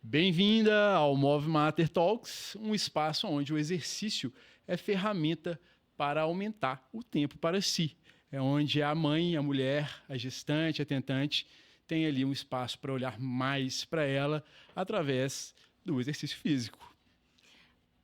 Bem-vinda ao Move Matter Talks, um espaço onde o exercício é ferramenta para aumentar o tempo para si. É onde a mãe, a mulher, a gestante, a tentante tem ali um espaço para olhar mais para ela através do exercício físico.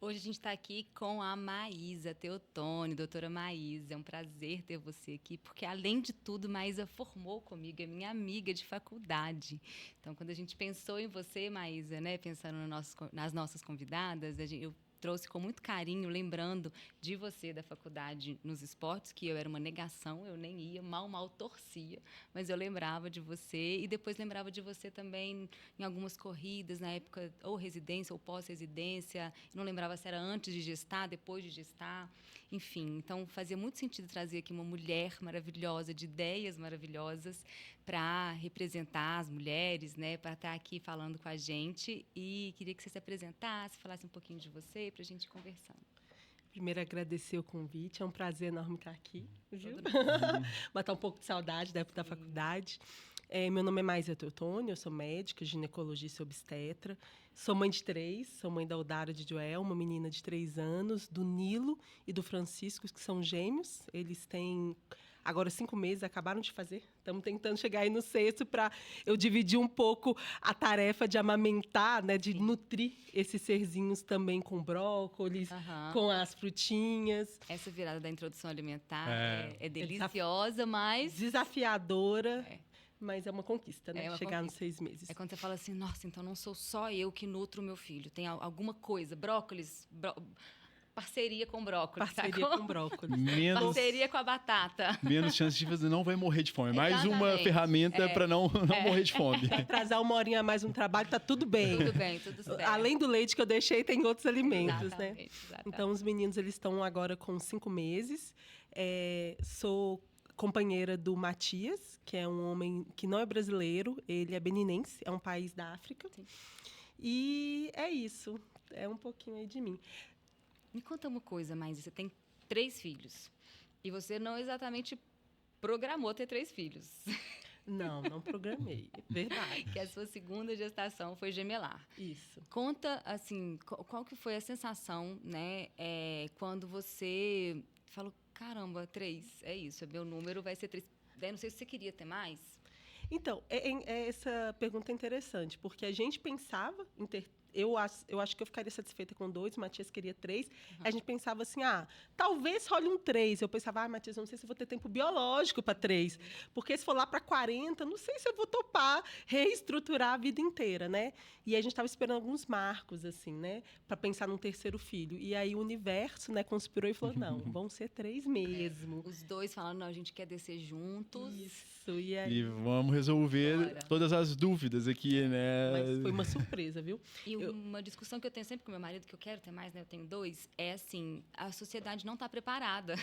Hoje a gente está aqui com a Maísa Teotônio, doutora Maísa. É um prazer ter você aqui, porque, além de tudo, Maísa formou comigo, é minha amiga de faculdade. Então, quando a gente pensou em você, Maísa, né, pensando nas nossas convidadas, eu trouxe com muito carinho, lembrando de você da faculdade nos esportes, que eu era uma negação, eu nem ia, mal torcia, mas eu lembrava de você e depois lembrava de você também em algumas corridas, na época ou residência ou pós-residência, não lembrava se era antes de gestar, depois de gestar, enfim. Então, fazia muito sentido trazer aqui uma mulher maravilhosa, de ideias maravilhosas, para representar as mulheres, né, para estar aqui falando com a gente. E queria que você se apresentasse, falasse um pouquinho de você, para a gente ir conversando. Primeiro, agradecer o convite. É um prazer enorme estar aqui, viu? Matar um pouco de saudade da época da faculdade. Meu nome é Maísa Teotônio, eu sou médica, ginecologista e obstetra. Sou mãe de 3, sou mãe da Odara de Joel, uma menina de 3 anos, do Nilo e do Francisco, que são gêmeos. Eles têm agora 5 meses, acabaram de fazer. Estamos tentando chegar aí no 6º para eu dividir um pouco a tarefa de amamentar, né, de nutrir esses serzinhos também com brócolis, com as frutinhas. Essa virada da introdução alimentar é deliciosa, mas... desafiadora. Mas é uma conquista, né? Chegar nos 6 meses. É quando você fala assim, nossa, então não sou só eu que nutro o meu filho. Tem alguma coisa, brócolis... Parceria com brócolis. Parceria com brócolis. Parceria com a batata. Menos chance de você não vai morrer de fome. Mais uma ferramenta para não morrer de fome. Se atrasar uma horinha a mais no trabalho, tá tudo bem. Tudo bem, tudo certo. Além do leite que eu deixei, tem outros alimentos, exatamente, né? Exatamente. Então, os meninos, eles estão agora com 5 meses. Sou companheira do Matias, que é um homem que não é brasileiro, ele é beninense, é um país da África. Sim. E é isso, é um pouquinho aí de mim. Me conta uma coisa, Maísa, você tem 3 filhos e você não exatamente programou ter 3 filhos. Não programei, verdade. Que a sua segunda gestação foi gemelar. Isso. Conta, assim, qual que foi a sensação, né, quando você falou, caramba, 3, é isso, meu número vai ser 3. Não sei se você queria ter mais. Então, essa pergunta é interessante, porque a gente pensava em ter... Eu acho que eu ficaria satisfeita com 2, o Matias queria 3. A gente pensava assim, talvez role um 3. Eu pensava, Matias, não sei se eu vou ter tempo biológico para 3. Porque se for lá para 40, não sei se eu vou topar reestruturar a vida inteira, né? E a gente estava esperando alguns marcos, assim, né? Para pensar num 3º filho. E aí o universo, né, conspirou e falou, não, vão ser 3 mesmo. Os 2 falaram, não, a gente quer descer juntos. Isso, e aí... E vamos resolver todas as dúvidas aqui, né? Mas foi uma surpresa, viu? E uma discussão que eu tenho sempre com meu marido, que eu quero ter mais, né? Eu tenho 2, é assim, a sociedade não está preparada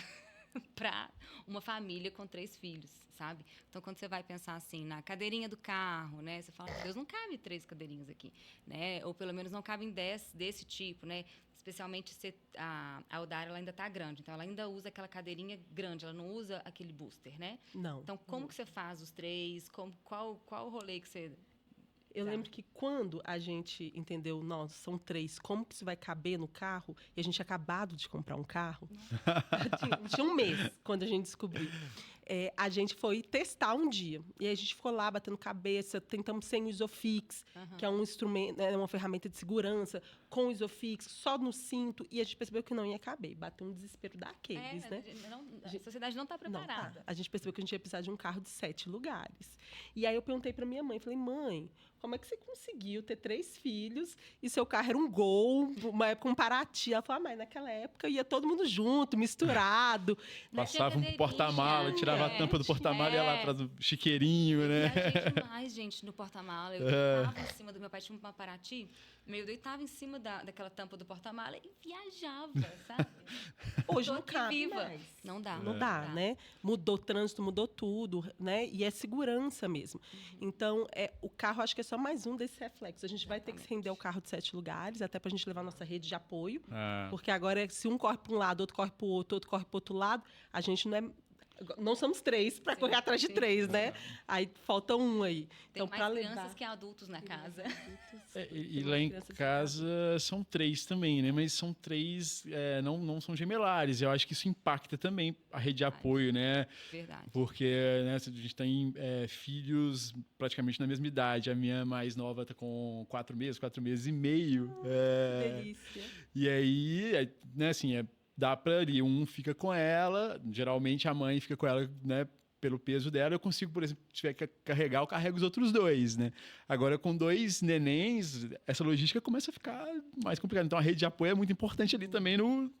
para uma família com 3 filhos, sabe? Então, quando você vai pensar assim, na cadeirinha do carro, né? Você fala, Deus, não cabe 3 cadeirinhas aqui, né? Ou pelo menos não cabem 10 desse tipo, né? Especialmente se a Odara, ela ainda está grande, então ela ainda usa aquela cadeirinha grande, ela não usa aquele booster, né? Não. Então, como que você faz os 3? Qual o rolê que você... Eu lembro que quando a gente entendeu, nossa, são 3, como que isso vai caber no carro? E a gente tinha acabado de comprar um carro. tinha um mês quando a gente descobriu. A gente foi testar um dia. E aí a gente ficou lá batendo cabeça, tentamos sem o Isofix, que é um instrumento, uma ferramenta de segurança, com o Isofix, só no cinto. E a gente percebeu que não ia caber. Bateu um desespero daqueles, né? A sociedade não está preparada. Não tá. A gente percebeu que a gente ia precisar de um carro de 7 lugares. E aí eu perguntei para minha mãe, falei, mãe, como é que você conseguiu ter 3 filhos e seu carro era um Gol, uma época um Paraty? Ela falou, mas naquela época ia todo mundo junto, misturado. Passava um porta-mala, tirava a tampa do porta-mala e ia lá atrás do chiqueirinho, né? Eu viajei demais, gente, no porta-mala. Eu deitava em cima do meu pai, tinha uma Paraty, eu deitava em cima daquela tampa do porta-mala e viajava, sabe? Hoje não cabe mais. Não dá. Não dá, né? Mudou o trânsito, mudou tudo, né? E é segurança mesmo. Então, o carro, acho que é só mais um desses reflexos. A gente vai ter que se render ao carro de 7 lugares, até pra gente levar nossa rede de apoio. Porque agora, se um corre para um lado, outro corre para o outro corre para o outro lado, a gente não é Não somos 3 para Sim, correr atrás de sim. 3, né? Aí falta um aí. Tem Então, mais para crianças levar... que adultos na casa. E lá em casa são 3 também, né? Mas são 3, não são gemelares. Eu acho que isso impacta também a rede de apoio, né? Verdade. Porque né, a gente tem filhos praticamente na mesma idade. A minha mais nova está com 4 meses e meio. Que delícia. E aí, né, assim, dá para ali, um fica com ela, geralmente a mãe fica com ela, né, pelo peso dela. Eu consigo, por exemplo, se tiver que carregar, eu carrego os outros 2, né? Agora, com 2 nenéns, essa logística começa a ficar mais complicada. Então, a rede de apoio é muito importante ali também no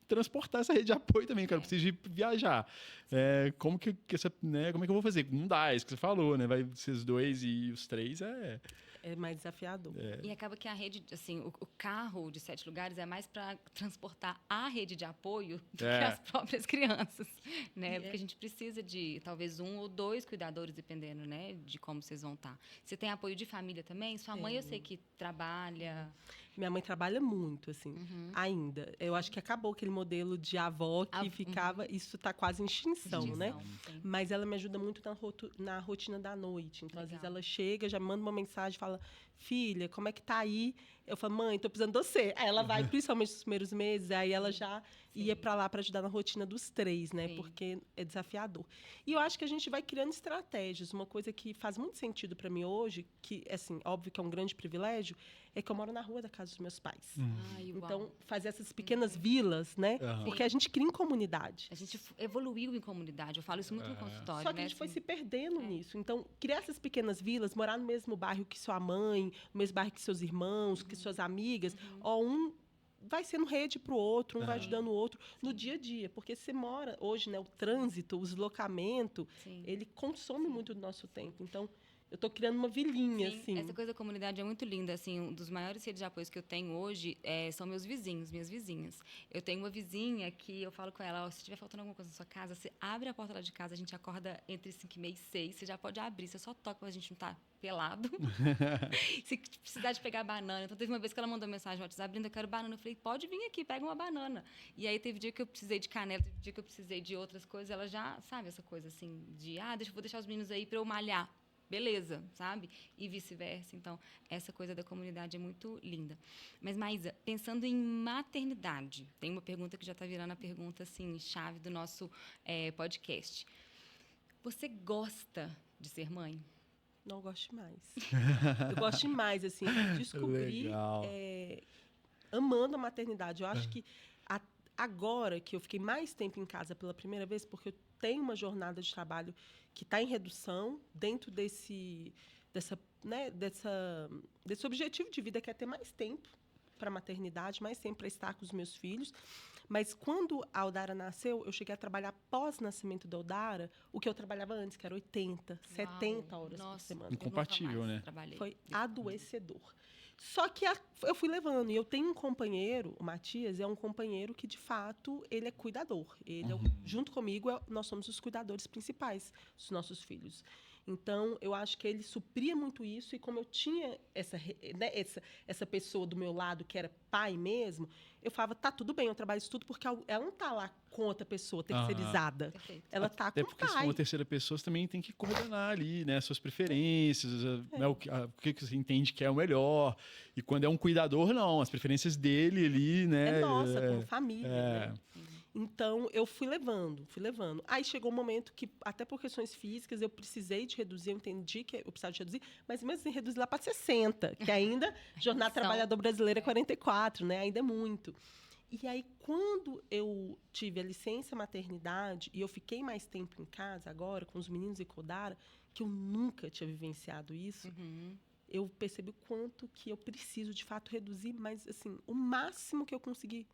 transportar essa rede de apoio também, cara. Eu preciso de viajar. Como que essa, né, como é que eu vou fazer? Não dá, é isso que você falou, né? Vai ser os 2 e os 3, É mais desafiador. E acaba que a rede, assim, o carro de 7 lugares é mais para transportar a rede de apoio do que as próprias crianças, né? Porque a gente precisa de talvez 1 ou 2 cuidadores, dependendo, né, de como vocês vão estar. Você tem apoio de família também? Sua mãe, eu sei que trabalha. Minha mãe trabalha muito, assim, ainda. Eu acho que acabou aquele modelo de avó que ficava... Isso está quase em extinção, né? Sim. Mas ela me ajuda muito na rotina da noite. Então, às vezes, ela chega, já manda uma mensagem, fala... Filha, como é que tá aí? Eu falo, mãe, tô precisando de você. Aí ela vai, principalmente nos primeiros meses, aí ela já ia para lá para ajudar na rotina dos 3, né? Sim. Porque é desafiador. E eu acho que a gente vai criando estratégias. Uma coisa que faz muito sentido para mim hoje, que, assim, óbvio que é um grande privilégio, é que eu moro na rua da casa dos meus pais. Ai, uau. Então, fazer essas pequenas vilas, né? Porque a gente cria em comunidade. A gente evoluiu em comunidade. Eu falo isso muito no consultório, Só que né? a gente foi assim. se perdendo nisso. Então, criar essas pequenas vilas, morar no mesmo bairro que sua mãe, no mesmo bairro que seus irmãos, que suas amigas, um vai sendo rede para o outro, um vai ajudando o outro no dia a dia. Porque você mora, hoje, né, o trânsito, o deslocamento, ele consome muito do nosso tempo. Então, eu estou criando uma vilinha, assim. Essa coisa da comunidade é muito linda. Assim, um dos maiores redes de apoio que eu tenho hoje são meus vizinhos, minhas vizinhas. Eu tenho uma vizinha que eu falo com ela, se tiver faltando alguma coisa na sua casa, você abre a porta lá de casa, a gente acorda entre 5h30 e 6, você já pode abrir, você só toca pra gente não estar pelado. Se precisar de pegar banana. Então, teve uma vez que ela mandou mensagem no WhatsApp, Brenda, eu quero banana. Eu falei, pode vir aqui, pega uma banana. E aí, teve dia que eu precisei de canela, teve dia que eu precisei de outras coisas. Ela já, sabe, essa coisa assim, de, vou deixar os meninos aí para eu malhar. Beleza, sabe? E vice-versa. Então, essa coisa da comunidade é muito linda. Mas, Maísa, pensando em maternidade, tem uma pergunta que já está virando a pergunta, assim, chave do nosso podcast. Você gosta de ser mãe? Não gosto mais. Eu gosto demais, assim, descobrir amando a maternidade. Eu acho que agora que eu fiquei mais tempo em casa pela primeira vez, porque eu tenho uma jornada de trabalho que está em redução dentro desse objetivo de vida, que é ter mais tempo para a maternidade, mais tempo para estar com os meus filhos. Mas quando a Aldara nasceu, eu cheguei a trabalhar pós-nascimento da Aldara, o que eu trabalhava antes, que era 80, 70 horas por semana. Incompatível, né? Foi adoecedor. Só que eu fui levando. E eu tenho um companheiro, o Matias, é um companheiro que, de fato, ele é cuidador. Ele junto comigo, nós somos os cuidadores principais dos nossos filhos. Então, eu acho que ele supria muito isso. E como eu tinha essa pessoa do meu lado, que era pai mesmo, eu falava, tá tudo bem, eu trabalho isso tudo, porque ela não tá lá com outra pessoa terceirizada. Ela tá com o pai. Até porque se for uma terceira pessoa, você também tem que coordenar ali, né? Suas preferências, né, o que você entende que é o melhor. E quando é um cuidador, não. As preferências dele ali, né? É nossa, como família, né? Então, eu fui levando. Aí chegou um momento que, até por questões físicas, eu precisei de reduzir, eu entendi que eu precisava de reduzir, mas mesmo assim, reduzir lá para 60, que ainda, Jornada Trabalhador Brasileira é 44, né? Ainda é muito. E aí, quando eu tive a licença maternidade e eu fiquei mais tempo em casa agora, com os meninos e com o Dara, que eu nunca tinha vivenciado isso, eu percebi o quanto que eu preciso, de fato, reduzir, mas, assim, o máximo que eu consegui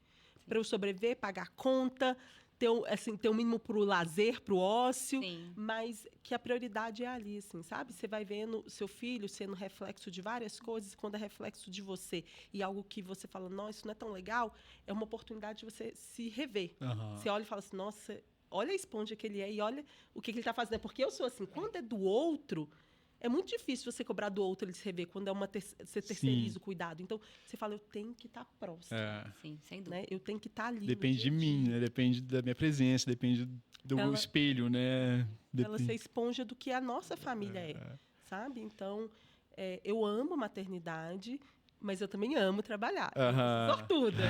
para eu sobreviver, pagar conta, ter um mínimo para o lazer, para o ócio, mas que a prioridade é ali, assim, sabe? Você vai vendo seu filho sendo reflexo de várias coisas, quando é reflexo de você e algo que você fala, nossa, isso não é tão legal, é uma oportunidade de você se rever. Você olha e fala assim, nossa, olha a esponja que ele é e olha o que ele está fazendo. Porque eu sou assim, quando é do outro... É muito difícil você cobrar do outro ele se rever quando você terceiriza o cuidado. Então, você fala, eu tenho que estar próximo. Sim, sem dúvida. Né? Eu tenho que estar ali. Depende de mim, né? Depende da minha presença, depende do Ela- espelho, né? Ela ser esponja do que a nossa família sabe? Então, eu amo maternidade, mas eu também amo trabalhar. Eu Aham. sou sortuda.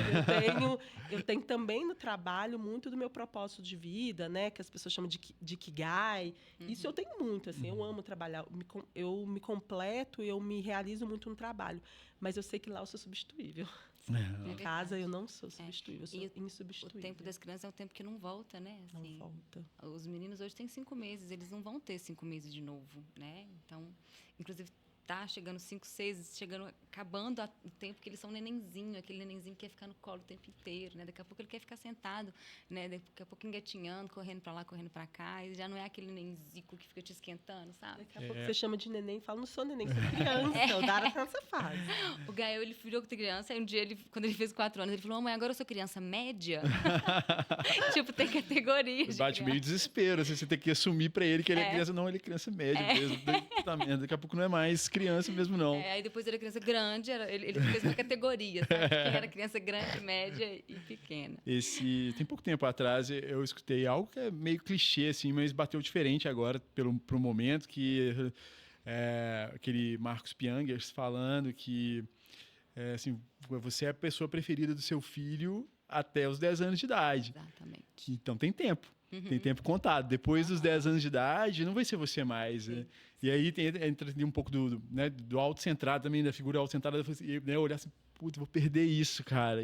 Eu tenho também no trabalho muito do meu propósito de vida, né? Que as pessoas chamam de Ikigai. Isso eu tenho muito, assim. Eu amo trabalhar. Eu me completo, eu me realizo muito no trabalho. Mas eu sei que lá eu sou substituível. Em casa eu não sou substituível, eu sou insubstituível. O tempo das crianças é um tempo que não volta, né? Assim, não volta. Os meninos hoje têm 5 meses, eles não vão ter 5 meses de novo, né? Então, inclusive, tá chegando 5, 6, acabando o tempo que eles são nenenzinho, aquele nenenzinho que quer ficar no colo o tempo inteiro, né? Daqui a pouco ele quer ficar sentado, né? Daqui a pouco engatinhando, correndo para lá, correndo para cá, e já não é aquele nenenzico que fica te esquentando, sabe? Daqui a pouco você chama de neném e fala, não sou neném, sou criança. O Dara tá nessa fase. O Gael, ele virou criança, aí um dia, quando ele fez 4 anos, ele falou, mãe, agora eu sou criança média? Tipo, tem categorias. Bate meio desespero, assim, você tem que assumir pra ele que ele é criança. Não, ele é criança média mesmo. Daqui a pouco não é mais criança mesmo, não. Aí depois ele é criança grande, ele fez uma categoria, sabe? Quem era criança grande, média e pequena. Tem pouco tempo atrás eu escutei algo que é meio clichê, assim, mas bateu diferente agora pro momento, que aquele Marcos Piangers falando que assim, você é a pessoa preferida do seu filho até os 10 anos de idade. Exatamente. Então tem tempo. Tem tempo contado. Depois dos 10 anos de idade, não vai ser você mais. Né? E aí entra um pouco do autocentrado também, da figura autocentrada, né? Olhar assim, putz, vou perder isso, cara.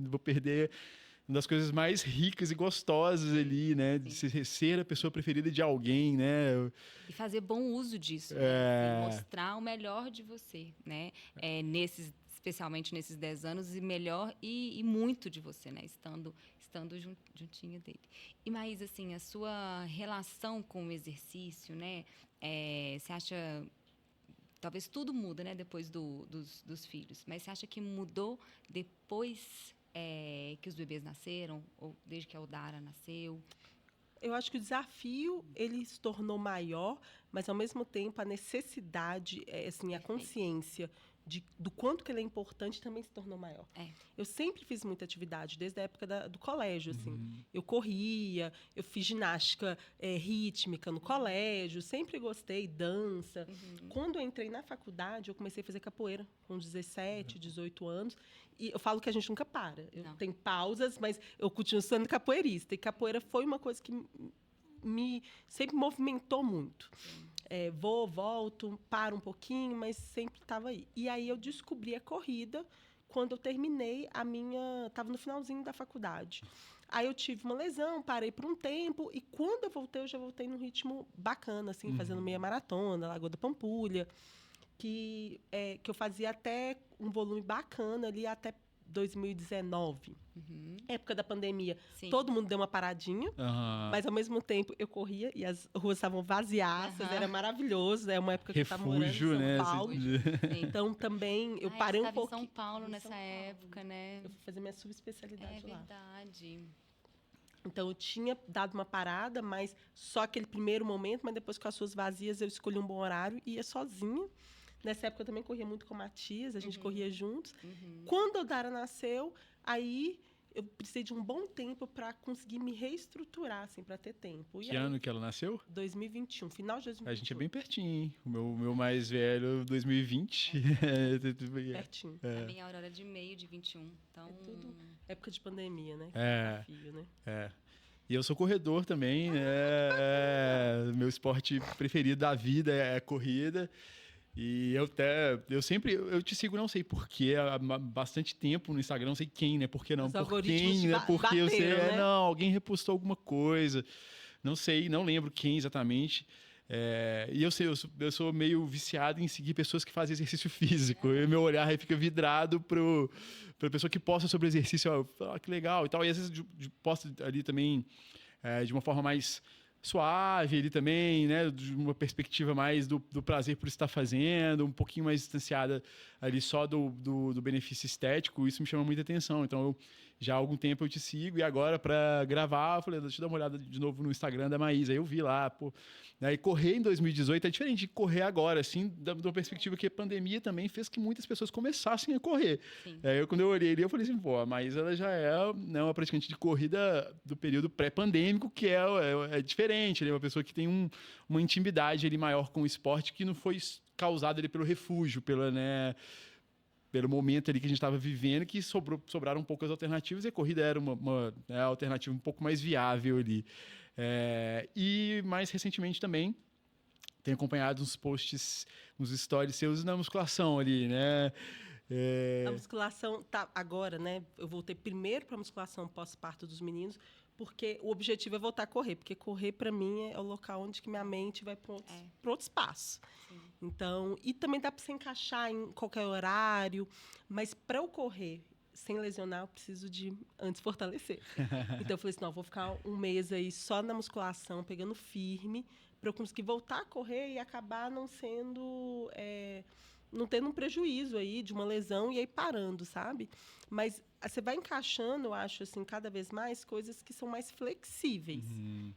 Vou perder uma das coisas mais ricas e gostosas ali, né? De ser a pessoa preferida de alguém, né? E fazer bom uso disso, né? Assim, mostrar o melhor de você, né? Especialmente nesses 10 anos, e melhor e muito de você, né? Estando juntinho dele. E, Maísa, assim, a sua relação com o exercício, né? Você acha... Talvez tudo muda, né? Depois dos filhos. Mas você acha que mudou depois que os bebês nasceram? Ou desde que a Odara nasceu? Eu acho que o desafio, ele se tornou maior, mas, ao mesmo tempo, a necessidade, assim, a consciência do quanto que ele é importante também se tornou maior. Eu sempre fiz muita atividade, desde a época do colégio, assim. Eu corria, eu fiz ginástica rítmica no colégio, sempre gostei, dança. Quando eu entrei na faculdade, eu comecei a fazer capoeira, com 17, 18 anos. E eu falo que a gente nunca para. Tem pausas, mas eu continuo sendo capoeirista. E capoeira foi uma coisa que sempre movimentou muito. Volto, paro um pouquinho, mas sempre estava aí. E aí eu descobri a corrida quando eu terminei estava no finalzinho da faculdade. Aí eu tive uma lesão, parei por um tempo, e quando eu já voltei num ritmo bacana, assim, fazendo meia maratona, Lagoa da Pampulha, que eu fazia até um volume bacana ali até 2019, época da pandemia. Sim. Todo mundo deu uma paradinha, mas, ao mesmo tempo, eu corria e as ruas estavam vaziaças, era maravilhoso. É uma época que eu estava morando em São Paulo. Então, também, eu parei um pouquinho. Em São Paulo nessa época, né? Eu fui fazer minha subespecialidade lá. É verdade. Então, eu tinha dado uma parada, mas só aquele primeiro momento, mas depois, com as suas vazias, eu escolhi um bom horário e ia sozinha. Nessa época eu também corria muito com a Matias, a gente corria juntos. Quando a Odara nasceu, aí eu precisei de um bom tempo para conseguir me reestruturar, assim, para ter tempo. Que ano que ela nasceu? 2021, final de 2021. A gente é bem pertinho, hein? O meu mais velho, 2020. Pertinho. A minha Aurora de meio de 21. Então... tudo época de pandemia, né? Desafio, né? E eu sou corredor também. Meu esporte preferido da vida é corrida. E eu te sigo, não sei porquê, há bastante tempo no Instagram, não sei quem, né? Por que não? Por quem, né? Porque eu sei, né? não, alguém repostou alguma coisa, não sei, não lembro quem exatamente. E eu sou meio viciado em seguir pessoas que fazem exercício físico. E meu olhar aí fica vidrado para pessoa que posta sobre exercício, que legal e tal. E às vezes posto ali também de uma forma mais suave ali também, né? De uma perspectiva mais do prazer por estar fazendo, um pouquinho mais distanciada ali só do benefício estético. Isso me chama muita atenção. Então, já há algum tempo eu te sigo, e agora para gravar, eu falei, deixa eu dar uma olhada de novo no Instagram da Maísa. Aí eu vi lá, pô. Aí correr em 2018 é diferente de correr agora, assim, da perspectiva que a pandemia também fez que muitas pessoas começassem a correr. Aí quando eu olhei ali, eu falei assim, pô, a Maísa ela já é, né, uma praticante de corrida do período pré-pandêmico, que é diferente, né? Uma pessoa que tem uma intimidade ali maior com o esporte que não foi causada ali pelo refúgio, né, pelo momento ali que a gente estava vivendo, que sobraram poucas alternativas, e a corrida era uma alternativa um pouco mais viável ali. E mais recentemente também tenho acompanhado uns posts, uns stories seus na musculação ali, né? A musculação tá agora, né? Eu voltei primeiro para a musculação pós-parto dos meninos, porque o objetivo é voltar a correr, porque correr para mim é o local onde que minha mente vai para outro espaço. Sim. Então, e também dá para se encaixar em qualquer horário, mas para eu correr sem lesionar, eu preciso de antes fortalecer. Então eu falei assim, não, vou ficar um mês aí só na musculação, pegando firme, para eu conseguir voltar a correr e acabar não sendo não tendo um prejuízo aí de uma lesão e aí parando, sabe? Mas você vai encaixando, eu acho, assim, cada vez mais coisas que são mais flexíveis.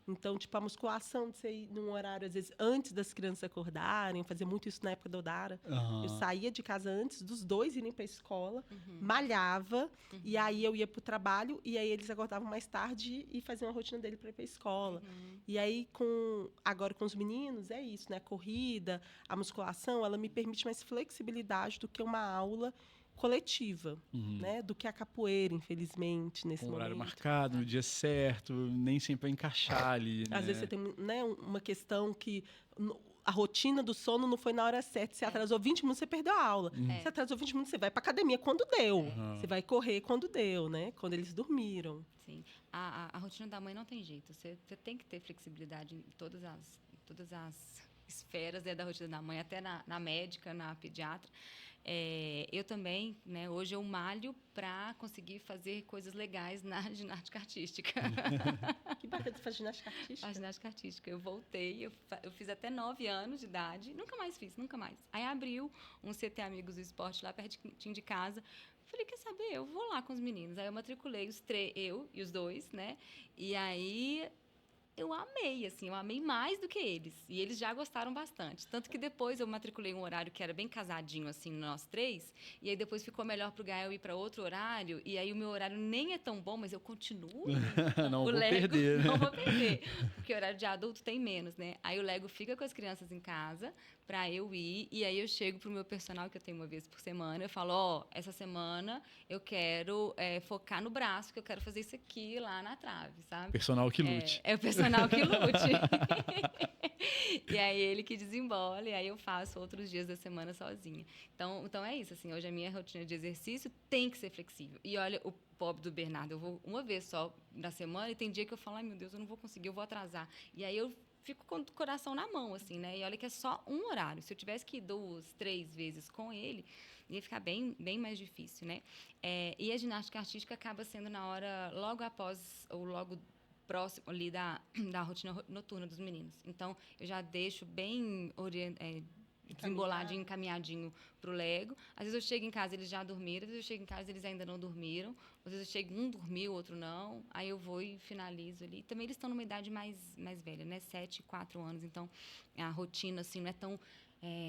Então, tipo, a musculação de você ir num horário, às vezes, antes das crianças acordarem, eu fazia muito isso na época da Odara. Eu saía de casa antes dos dois irem para a escola, malhava, e aí eu ia para o trabalho, e aí eles acordavam mais tarde e faziam a rotina dele para ir para a escola. E aí, agora com os meninos, é isso, né? A corrida, a musculação, ela me permite mais flexibilidade do que uma aula coletiva, né? Do que a capoeira, infelizmente, nesse momento. Horário marcado, no dia certo, nem sempre vai encaixar ali, né? Às vezes você tem, né, uma questão que a rotina do sono não foi na hora certa. Você atrasou 20 minutos, você perdeu a aula. Você atrasou 20 minutos, você vai para academia quando deu. Você vai correr quando deu, né? Quando eles dormiram. Sim. A rotina da mãe não tem jeito. Você tem que ter flexibilidade em todas as esferas da rotina da mãe, até na médica, na pediatra. Eu também, né, hoje eu malho para conseguir fazer coisas legais na ginástica artística. Que bacana, você faz ginástica artística? A ginástica artística. Eu voltei, eu fiz até 9 anos de idade, nunca mais fiz, nunca mais. Aí abriu um CT Amigos do Esporte lá pertinho de casa. Falei, quer saber, eu vou lá com os meninos. Aí eu matriculei eu e os dois, né? E aí eu amei, assim, eu amei mais do que eles. E eles já gostaram bastante. Tanto que depois eu matriculei um horário que era bem casadinho, assim, nós três. E aí depois ficou melhor pro Gael ir para outro horário. E aí o meu horário nem é tão bom, mas eu continuo. Não vou Lego, perder, né? Não vou perder. Porque o horário de adulto tem menos, né? Aí o Lego fica com as crianças em casa para eu ir. E aí eu chego pro meu personal, que eu tenho uma vez por semana. Eu falo, essa semana eu quero focar no braço, que eu quero fazer isso aqui lá na trave, sabe? Personal que lute. É o personal que lute. E aí ele que desembola, e aí eu faço outros dias da semana sozinha. Então é isso, assim, hoje a minha rotina de exercício tem que ser flexível. E olha, o pobre do Bernardo, eu vou uma vez só na semana, e tem dia que eu falo, ai meu Deus, eu não vou conseguir, eu vou atrasar. E aí eu fico com o coração na mão, assim, né? E olha que é só um horário. Se eu tivesse que ir 2, 3 vezes com ele, ia ficar bem, bem mais difícil, né? E a ginástica artística acaba sendo na hora, logo após, ou logo próximo ali da rotina noturna dos meninos. Então, eu já deixo bem desemboladinho, encaminhadinho pro Lego. Às vezes eu chego em casa, eles já dormiram. Às vezes eu chego em casa, eles ainda não dormiram. Às vezes eu chego, um dormiu, o outro não. Aí eu vou e finalizo ali. Também eles estão numa idade mais velha, né? 7, 4 anos. Então, a rotina, assim, não é tão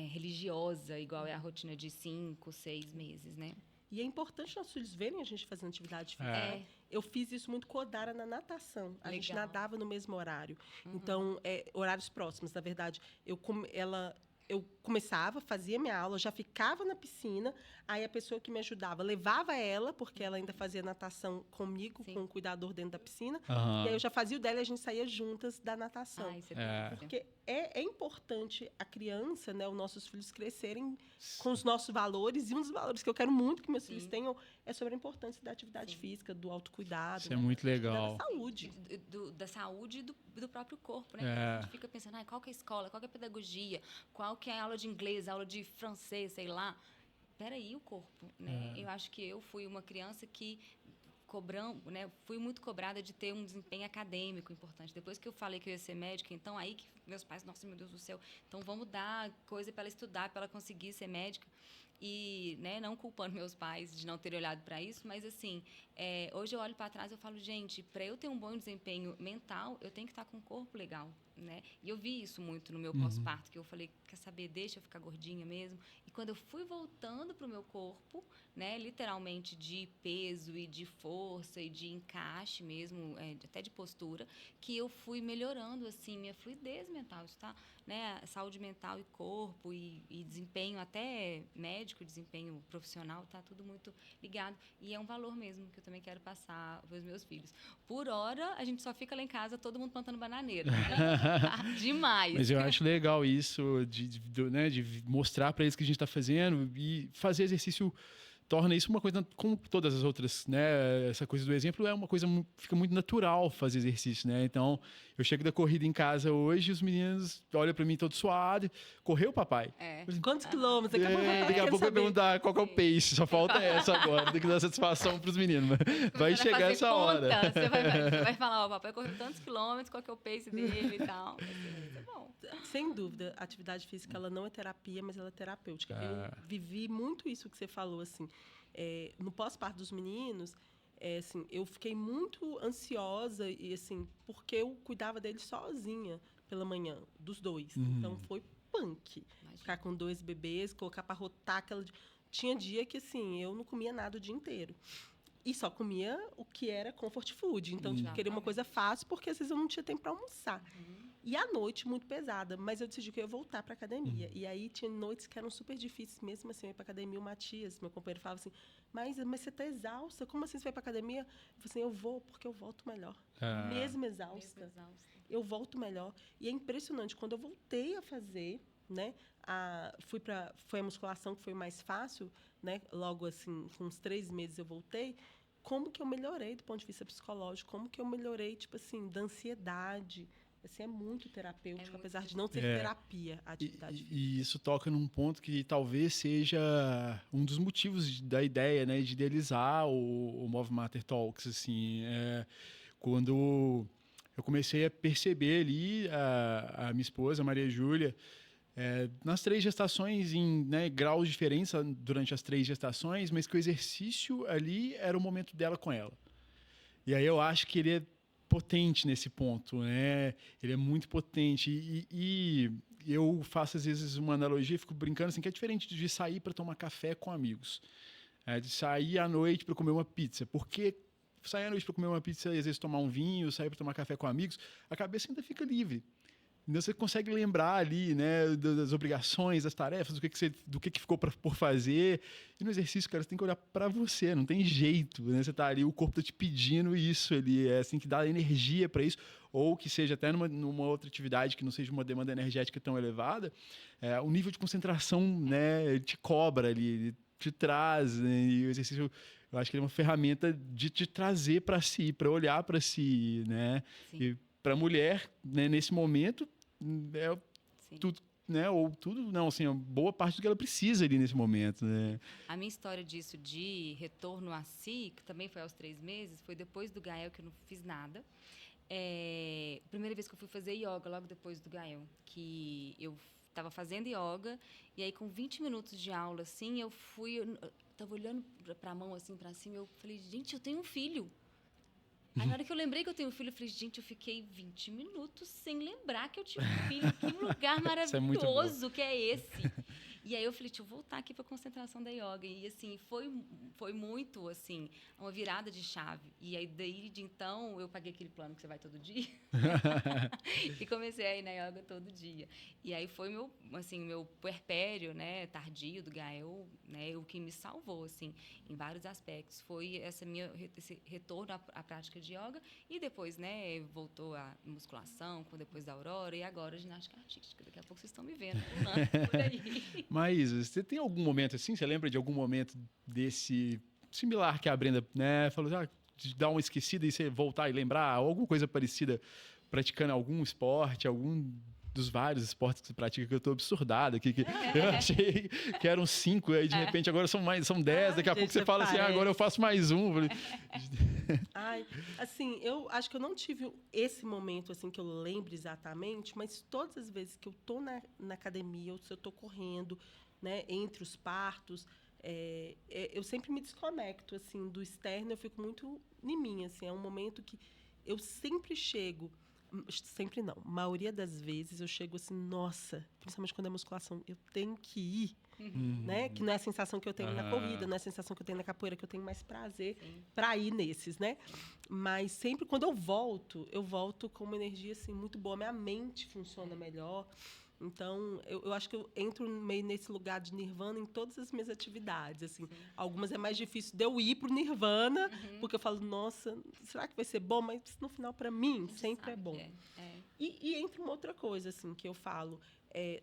religiosa, igual é a rotina de 5, 6 meses, né? E é importante nossos filhos verem a gente fazendo atividade física. Eu fiz isso muito com a Odara na natação. A gente nadava no mesmo horário. Então, horários próximos, na verdade. Eu começava, fazia minha aula, já ficava na piscina, aí a pessoa que me ajudava levava ela, porque ela ainda fazia natação comigo, com o cuidador dentro da piscina, e aí eu já fazia o dela e a gente saía juntas da natação. Porque é importante a criança, né, os nossos filhos crescerem com os nossos valores, e um dos valores que eu quero muito que meus filhos tenham é sobre a importância da atividade física, do autocuidado. Isso é muito legal. Da saúde. Da saúde e do próprio corpo, né? A gente fica pensando, qual que é a escola, qual que é a pedagogia, qual que é a aula de inglês, a aula de francês, sei lá. Peraí, o corpo, né? Eu acho que eu fui uma criança que fui muito cobrada de ter um desempenho acadêmico importante. Depois que eu falei que eu ia ser médica, então aí que meus pais, nossa, meu Deus do céu, então vamos dar coisa para ela estudar, para ela conseguir ser médica. E, né, não culpando meus pais de não terem olhado para isso, mas assim, hoje eu olho para trás e eu falo, gente, para eu ter um bom desempenho mental, eu tenho que estar com um corpo legal, né? E eu vi isso muito no meu pós-parto, que eu falei, quer saber, deixa eu ficar gordinha mesmo. E quando eu fui voltando para o meu corpo, né, literalmente de peso e de força e de encaixe mesmo, até de postura, que eu fui melhorando assim minha fluidez mental, isso tá, né, saúde mental e corpo e desempenho até médico, desempenho profissional, tá tudo muito ligado. E é um valor mesmo que eu também quero passar para os meus filhos. Por hora, a gente só fica lá em casa, todo mundo plantando bananeira. Né? Demais. Mas eu acho legal isso né, de mostrar para eles o que a gente está fazendo e fazer exercício torna isso uma coisa, como todas as outras, né? Essa coisa do exemplo é uma coisa, fica muito natural fazer exercício, né? Então, eu chego da corrida em casa hoje, os meninos olham para mim todo suado, correu, papai? Quantos quilômetros? Daqui a pouco eu vou perguntar qual que é o pace, só falta essa agora, tem que dar satisfação para os meninos. Vai chegar essa hora. Você vai falar, ó, papai correu tantos quilômetros, qual que é o pace dele e tal. Isso é bom. Sem dúvida, a atividade física ela não é terapia, mas ela é terapêutica. Eu vivi muito isso que você falou, assim. No pós-parto dos meninos, assim, eu fiquei muito ansiosa e assim, porque eu cuidava deles sozinha pela manhã, dos dois. Então foi punk. Imagina. Ficar com 2 bebês, colocar para rotar aquela. Tinha dia que assim, eu não comia nada o dia inteiro. E só comia o que era comfort food. Então, tipo, queria uma coisa fácil, porque às vezes eu não tinha tempo para almoçar. E à noite, muito pesada. Mas eu decidi que eu ia voltar para academia. E aí, tinha noites que eram super difíceis. Mesmo assim, eu ia para academia. O Matias, meu companheiro, falava assim, mas você tá exausta. Como assim você vai para academia? Eu falei assim, eu vou porque eu volto melhor. Mesmo exausta, eu volto melhor. E é impressionante. Quando eu voltei a fazer, né? Foi a musculação que foi mais fácil, né? Logo, assim, com uns 3 meses eu voltei. Como que eu melhorei do ponto de vista psicológico? Como que eu melhorei, tipo assim, da ansiedade? Assim, é muito terapêutico, apesar de não ser terapia a atividade física. E isso toca num ponto que talvez seja um dos motivos da ideia, né, de idealizar o Move Matter Talks, assim, quando eu comecei a perceber ali a minha esposa, a Maria Júlia, nas 3 gestações, em, né, graus diferentes durante as 3 gestações, mas que o exercício ali era o momento dela com ela. E aí eu acho que ele é potente nesse ponto, né? Ele é muito potente. E eu faço, às vezes, uma analogia, fico brincando assim, que é diferente de sair para tomar café com amigos. De sair à noite para comer uma pizza. Porque sair à noite para comer uma pizza e, às vezes, tomar um vinho, sair para tomar café com amigos, a cabeça ainda fica livre. Então, você consegue lembrar ali, né, das obrigações, das tarefas, do que ficou por fazer. E no exercício, cara, você tem que olhar para você, não tem jeito, né? Você tá ali, o corpo tá te pedindo isso ali, assim, que dá energia para isso, ou que seja até numa outra atividade que não seja uma demanda energética tão elevada, o nível de concentração, né, ele te cobra ali, ele te traz, né? E o exercício, eu acho que ele é uma ferramenta de te trazer para si, para olhar para si, né? Sim. E para a mulher, né, nesse momento, tudo, né, ou tudo, não, assim, boa parte do que ela precisa ali nesse momento, né? A minha história disso de retorno a si, que também foi aos 3 meses, foi depois do Gael, que eu não fiz nada. Primeira vez que eu fui fazer yoga, logo depois do Gael, que eu estava fazendo yoga, e aí com 20 minutos de aula, assim, eu estava olhando para a mão, assim, para cima, eu falei, gente, eu tenho um filho. Aí, na hora que eu lembrei que eu tenho um filho, eu falei, gente, eu fiquei 20 minutos sem lembrar que eu tinha um filho. Que lugar maravilhoso que é esse. E aí eu falei, deixa eu voltar aqui para a concentração da yoga. E, assim, foi muito, assim, uma virada de chave. E aí, daí de então, eu paguei aquele plano que você vai todo dia. E comecei a ir na yoga todo dia. E aí foi meu puerpério, né, tardio do Gael, né, o que me salvou, assim, em vários aspectos. Foi esse retorno à prática de yoga. E depois, né, voltou a musculação, depois da Aurora. E agora a ginástica artística. Daqui a pouco vocês estão me vendo pulando por aí. Mas você tem algum momento assim? Você lembra de algum momento desse similar que a Brenda, né, falou, de dar uma esquecida e você voltar e lembrar, ou alguma coisa parecida, praticando algum esporte, algum dos vários esportes que você pratica, que eu tô absurdado aqui. Eu achei que eram 5, aí de repente agora são 10, daqui a pouco você fala assim, agora eu faço mais um. Ai, assim, eu acho que eu não tive esse momento assim que eu lembro exatamente, mas todas as vezes que eu tô na academia, ou se eu tô correndo, né, entre os partos, eu sempre me desconecto assim do externo, eu fico muito em mim, assim, é um momento que eu sempre chego, sempre não, a maioria das vezes eu chego assim, nossa, principalmente quando é musculação, eu tenho que ir, né? Que não é a sensação que eu tenho na corrida, não é a sensação que eu tenho na capoeira, que eu tenho mais prazer para ir nesses, né? Mas sempre quando eu volto com uma energia assim muito boa, minha mente funciona melhor. Então, eu acho que eu entro meio nesse lugar de nirvana em todas as minhas atividades. Assim. Algumas é mais difícil de eu ir para o nirvana, porque eu falo, nossa, será que vai ser bom? Mas, no final, para mim, sempre é bom. E entra uma outra coisa assim, que eu falo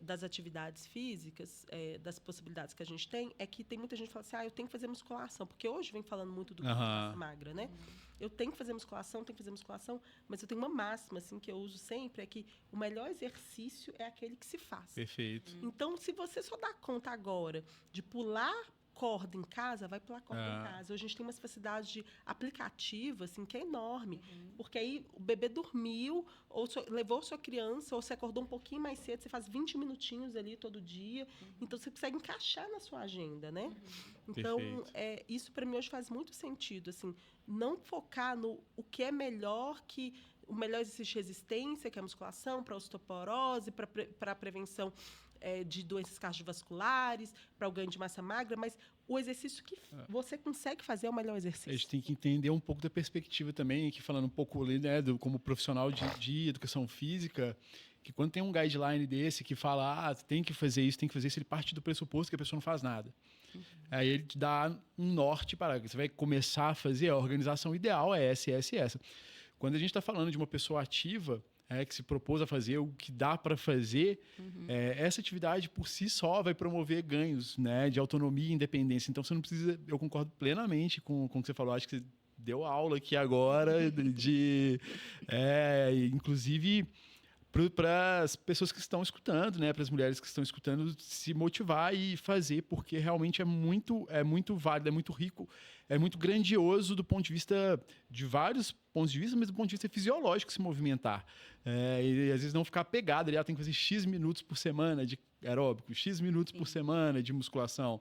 das atividades físicas, das possibilidades que a gente tem, é que tem muita gente que fala assim, eu tenho que fazer musculação. Porque hoje vem falando muito do massa magra, né? Eu tenho que fazer musculação, mas eu tenho uma máxima assim, que eu uso sempre, é que o melhor exercício é aquele que se faz. Perfeito. Então, se você só dá conta agora de pular corda em casa, vai pular corda em casa. Hoje a gente tem uma facilidade de aplicativo, assim, que é enorme. Porque aí o bebê dormiu, ou levou sua criança, ou você acordou um pouquinho mais cedo, você faz 20 minutinhos ali todo dia. Então, você consegue encaixar na sua agenda, né? Então, isso para mim hoje faz muito sentido, assim, não focar no o que é melhor que... O melhor exercício de resistência, que é a musculação, para osteoporose, para a prevenção de doenças cardiovasculares, para o ganho de massa magra, mas o exercício que você consegue fazer é o melhor exercício. A gente tem que entender um pouco da perspectiva também, aqui falando um pouco ali, né, como profissional de educação física, que quando tem um guideline desse que fala, tem que fazer isso, ele parte do pressuposto que a pessoa não faz nada. Aí ele te dá um norte para você vai começar a fazer, a organização ideal é essa. Quando a gente está falando de uma pessoa ativa, que se propôs a fazer o que dá para fazer, essa atividade por si só vai promover ganhos, né, de autonomia e independência. Então, você não precisa... Eu concordo plenamente com o que você falou. Acho que você deu aula aqui agora inclusive para as pessoas que estão escutando, né, para as mulheres que estão escutando, se motivar e fazer, porque realmente é muito válido, é muito rico, é muito grandioso do ponto de vista de vários pontos de vista, mas do ponto de vista fisiológico se movimentar. E às vezes não ficar pegado, ele tem que fazer X minutos por semana de aeróbico, X minutos por semana de musculação.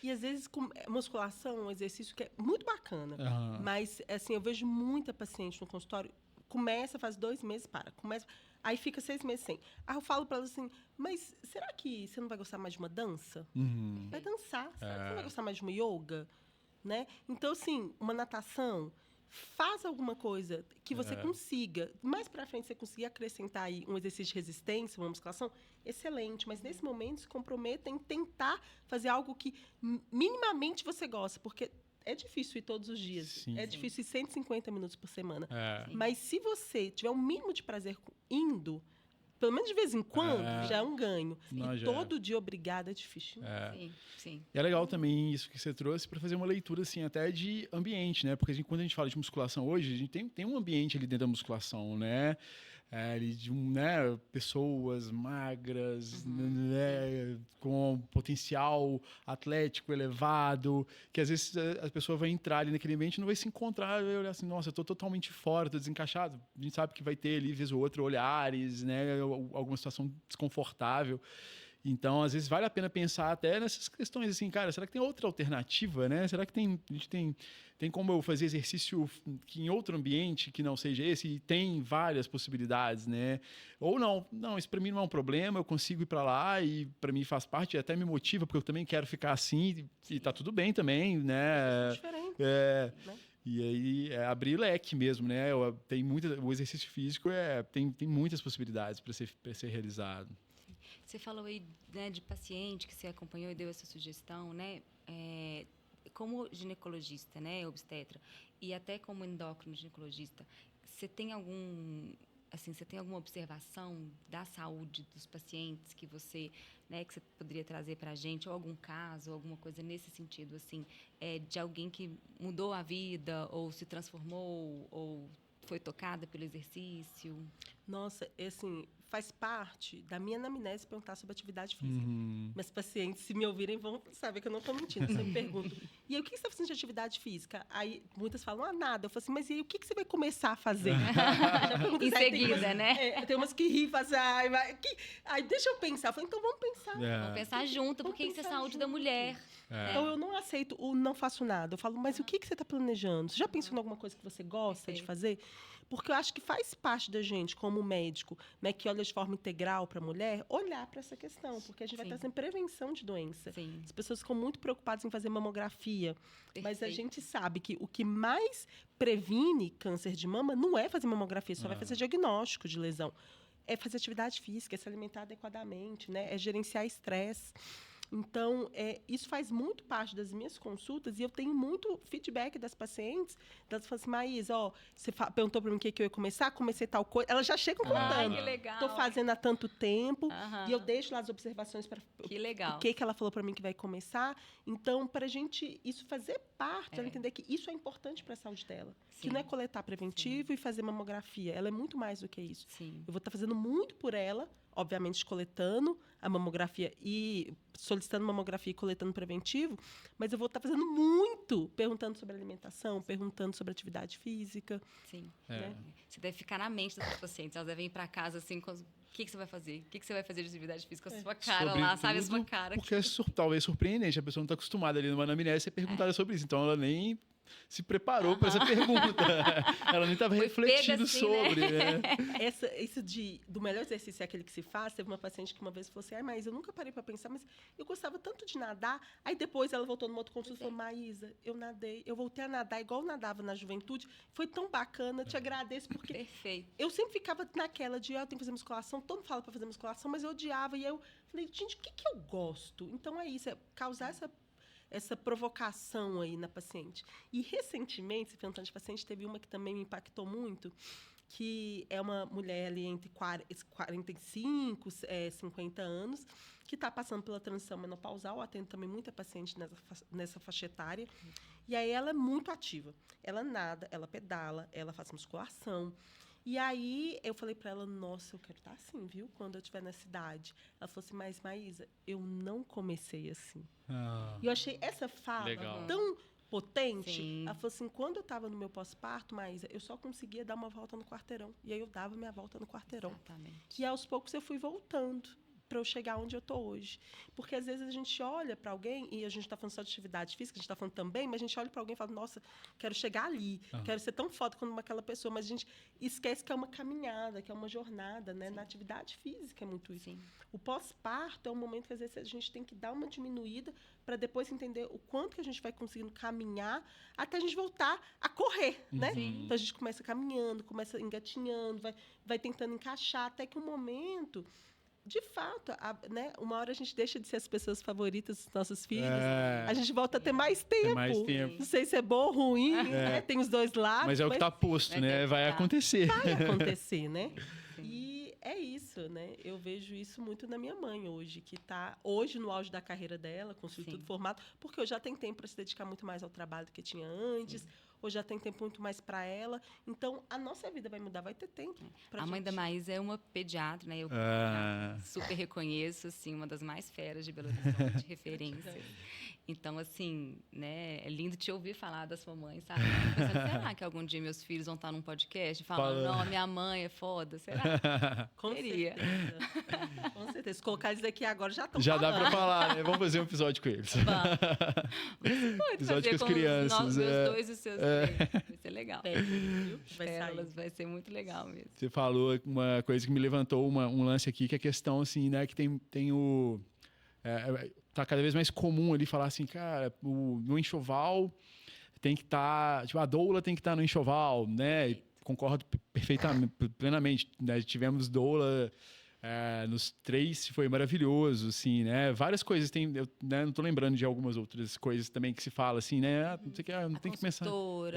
E às vezes musculação é um exercício que é muito bacana, mas assim, eu vejo muita paciente no consultório, começa, faz 2 meses, aí fica 6 meses sem. Aí eu falo para ela assim, mas será que você não vai gostar mais de uma dança? Vai dançar. Será que você não vai gostar mais de uma yoga? Né? Então, assim, uma natação, faz alguma coisa que você consiga. Mais para frente, você conseguir acrescentar aí um exercício de resistência, uma musculação, excelente. Mas, nesse momento, se comprometa em tentar fazer algo que minimamente você gosta, porque... É difícil ir todos os dias. Sim. É difícil ir 150 minutos por semana. Mas se você tiver um mínimo de prazer indo, pelo menos de vez em quando, já é um ganho. Todo dia obrigado é difícil. Sim. E é legal também isso que você trouxe para fazer uma leitura assim, até de ambiente, né? Porque quando a gente fala de musculação hoje, a gente tem um ambiente ali dentro da musculação, né? Pessoas magras, né, com potencial atlético elevado, que às vezes a pessoa vai entrar ali naquele ambiente e não vai se encontrar, vai olhar assim, nossa, eu estou totalmente fora, estou desencaixado. A gente sabe que vai ter ali, vez ou outra, olhares, né, alguma situação desconfortável. Então, às vezes, vale a pena pensar até nessas questões, assim, cara, será que tem outra alternativa, né? Será que a gente tem como eu fazer exercício em outro ambiente que não seja esse? E tem várias possibilidades, né? Ou não, isso para mim não é um problema, eu consigo ir para lá e para mim faz parte, até me motiva, porque eu também quero ficar assim e tá tudo bem também, né? É diferente. Né? E aí, abrir leque mesmo, né? O exercício físico tem muitas possibilidades para ser realizado. Você falou aí, né, de paciente que você acompanhou e deu essa sugestão, né? Como ginecologista, né, obstetra, e até como endócrino ginecologista, você tem alguma observação da saúde dos pacientes que você poderia trazer para a gente, ou algum caso, alguma coisa nesse sentido, assim, de alguém que mudou a vida, ou se transformou, ou foi tocada pelo exercício? Nossa, assim, faz parte da minha anamnese perguntar sobre atividade física. Meus pacientes, se me ouvirem, vão saber que eu não estou mentindo. Eu sempre pergunto, e aí, o que você está fazendo de atividade física? Aí, muitas falam, nada. Eu falo assim, mas e aí, o que você vai começar a fazer? Já pergunto, Em seguida, né? Tem umas que riem, fazem, aí deixa eu pensar. Eu falo, então vamos pensar. Vamos pensar junto, porque isso é saúde da mulher. Então, eu não aceito o não faço nada. Eu falo, mas o que você está planejando? Você já pensou em alguma coisa que você gosta de fazer? Porque eu acho que faz parte da gente, como médico, né, que olha de forma integral para a mulher, olhar para essa questão, porque a gente vai trazer prevenção de doença. Sim. As pessoas ficam muito preocupadas em fazer mamografia, mas a gente sabe que o que mais previne câncer de mama não é fazer mamografia, só vai fazer diagnóstico de lesão. É fazer atividade física, é se alimentar adequadamente, né, é gerenciar estresse. Então, isso faz muito parte das minhas consultas e eu tenho muito feedback das pacientes. Elas falam assim, Maísa, você perguntou para mim o que eu ia começar, comecei tal coisa. Elas já chegam contando. Que legal. Estou fazendo há tanto tempo e eu deixo lá as observações para o que ela falou para mim que vai começar. Então, para a gente isso fazer parte, ela entender que isso é importante para a saúde dela. Que não é coletar preventivo e fazer mamografia. Ela é muito mais do que isso. Sim. Eu vou estar fazendo muito por ela, obviamente coletando a mamografia e solicitando mamografia e coletando preventivo, mas eu vou estar fazendo muito, perguntando sobre alimentação, perguntando sobre atividade física. Sim. Né? Você deve ficar na mente das pacientes, elas devem ir para casa assim com o que você vai fazer? O que você vai fazer de atividade física com a sua cara Sobretudo lá, sabe? A sua cara. Porque talvez surpreendente, a pessoa não está acostumada ali numa anamnese ser perguntada sobre isso, então ela nem se preparou para essa pergunta. Ela nem estava refletindo assim, sobre. Né? Isso do melhor exercício é aquele que se faz. Teve uma paciente que uma vez falou assim, mas eu nunca parei para pensar, mas eu gostava tanto de nadar. Aí depois ela voltou numa outra consulta e falou, Maísa, eu nadei, eu voltei a nadar igual eu nadava na juventude. Foi tão bacana, te agradeço, porque Perfeito. Eu sempre ficava naquela de, eu tenho que fazer musculação, todo mundo fala para fazer musculação, mas eu odiava. E eu falei, gente, o que eu gosto? Então é isso, é causar essa provocação aí na paciente. E, recentemente, se perguntando de paciente, teve uma que também me impactou muito, que é uma mulher ali entre 45 e 50 anos, que está passando pela transição menopausal. Eu atendo também muita paciente nessa faixa etária. E aí ela é muito ativa. Ela nada, ela pedala, ela faz musculação. E aí, eu falei para ela, nossa, eu quero estar assim, viu? Quando eu estiver na cidade. Ela falou assim, mas, Maísa, eu não comecei assim. E eu achei essa fala tão potente. Sim. Ela falou assim, quando eu estava no meu pós-parto, Maísa, eu só conseguia dar uma volta no quarteirão. E aí, eu dava minha volta no quarteirão. Exatamente. E, aos poucos, eu fui voltando para eu chegar onde eu estou hoje. Porque, às vezes, a gente olha para alguém, e a gente está falando só de atividade física, a gente está falando também, mas a gente olha para alguém e fala, nossa, quero chegar ali, quero ser tão foda quanto aquela pessoa, mas a gente esquece que é uma caminhada, que é uma jornada, né? Na atividade física é muito isso. Sim. O pós-parto é um momento que, às vezes, a gente tem que dar uma diminuída para depois entender o quanto que a gente vai conseguindo caminhar até a gente voltar a correr, né? Então, a gente começa caminhando, começa engatinhando, vai tentando encaixar, até que um momento... De fato, né? Uma hora a gente deixa de ser as pessoas favoritas dos nossos filhos. A gente volta a ter mais tempo. Não sei se é bom ou ruim, né? Tem os dois lados. Mas é o que está posto, né? Vai acontecer. Vai acontecer, né? E é isso, né? Eu vejo isso muito na minha mãe hoje, que está hoje no auge da carreira dela, com tudo formado, porque eu já tenho tempo para se dedicar muito mais ao trabalho do que tinha antes. Hoje já tem tempo muito mais para ela. Então, a nossa vida vai mudar, vai ter tempo pra gente. A mãe da Maísa é uma pediatra, né? Eu super reconheço, assim, uma das mais feras de Belo Horizonte, referência. Então, assim, né? É lindo te ouvir falar da sua mãe, sabe? Pensando, será que algum dia meus filhos vão estar num podcast falando, não, a minha mãe é foda? Será? Com certeza. Com certeza. Se colocar isso aqui agora, já estão Já dá para falar, né? Vamos fazer um episódio com eles. Você pode episódio fazer com as crianças. Meus dois e os seus três. Vai ser legal. Vai ser muito legal mesmo. Você falou uma coisa que me levantou um lance aqui, que é a questão, assim, né? Que tem o... tá cada vez mais comum ali falar assim, cara, no enxoval tem que estar... tipo, a doula tem que estar no enxoval, né? E concordo perfeitamente, plenamente. Né? Tivemos doula... nos 3 foi maravilhoso, assim, né? Várias coisas tem, eu né, não tô lembrando de algumas outras coisas também que se fala, assim, né? Não sei que, não tem que pensar. Doula,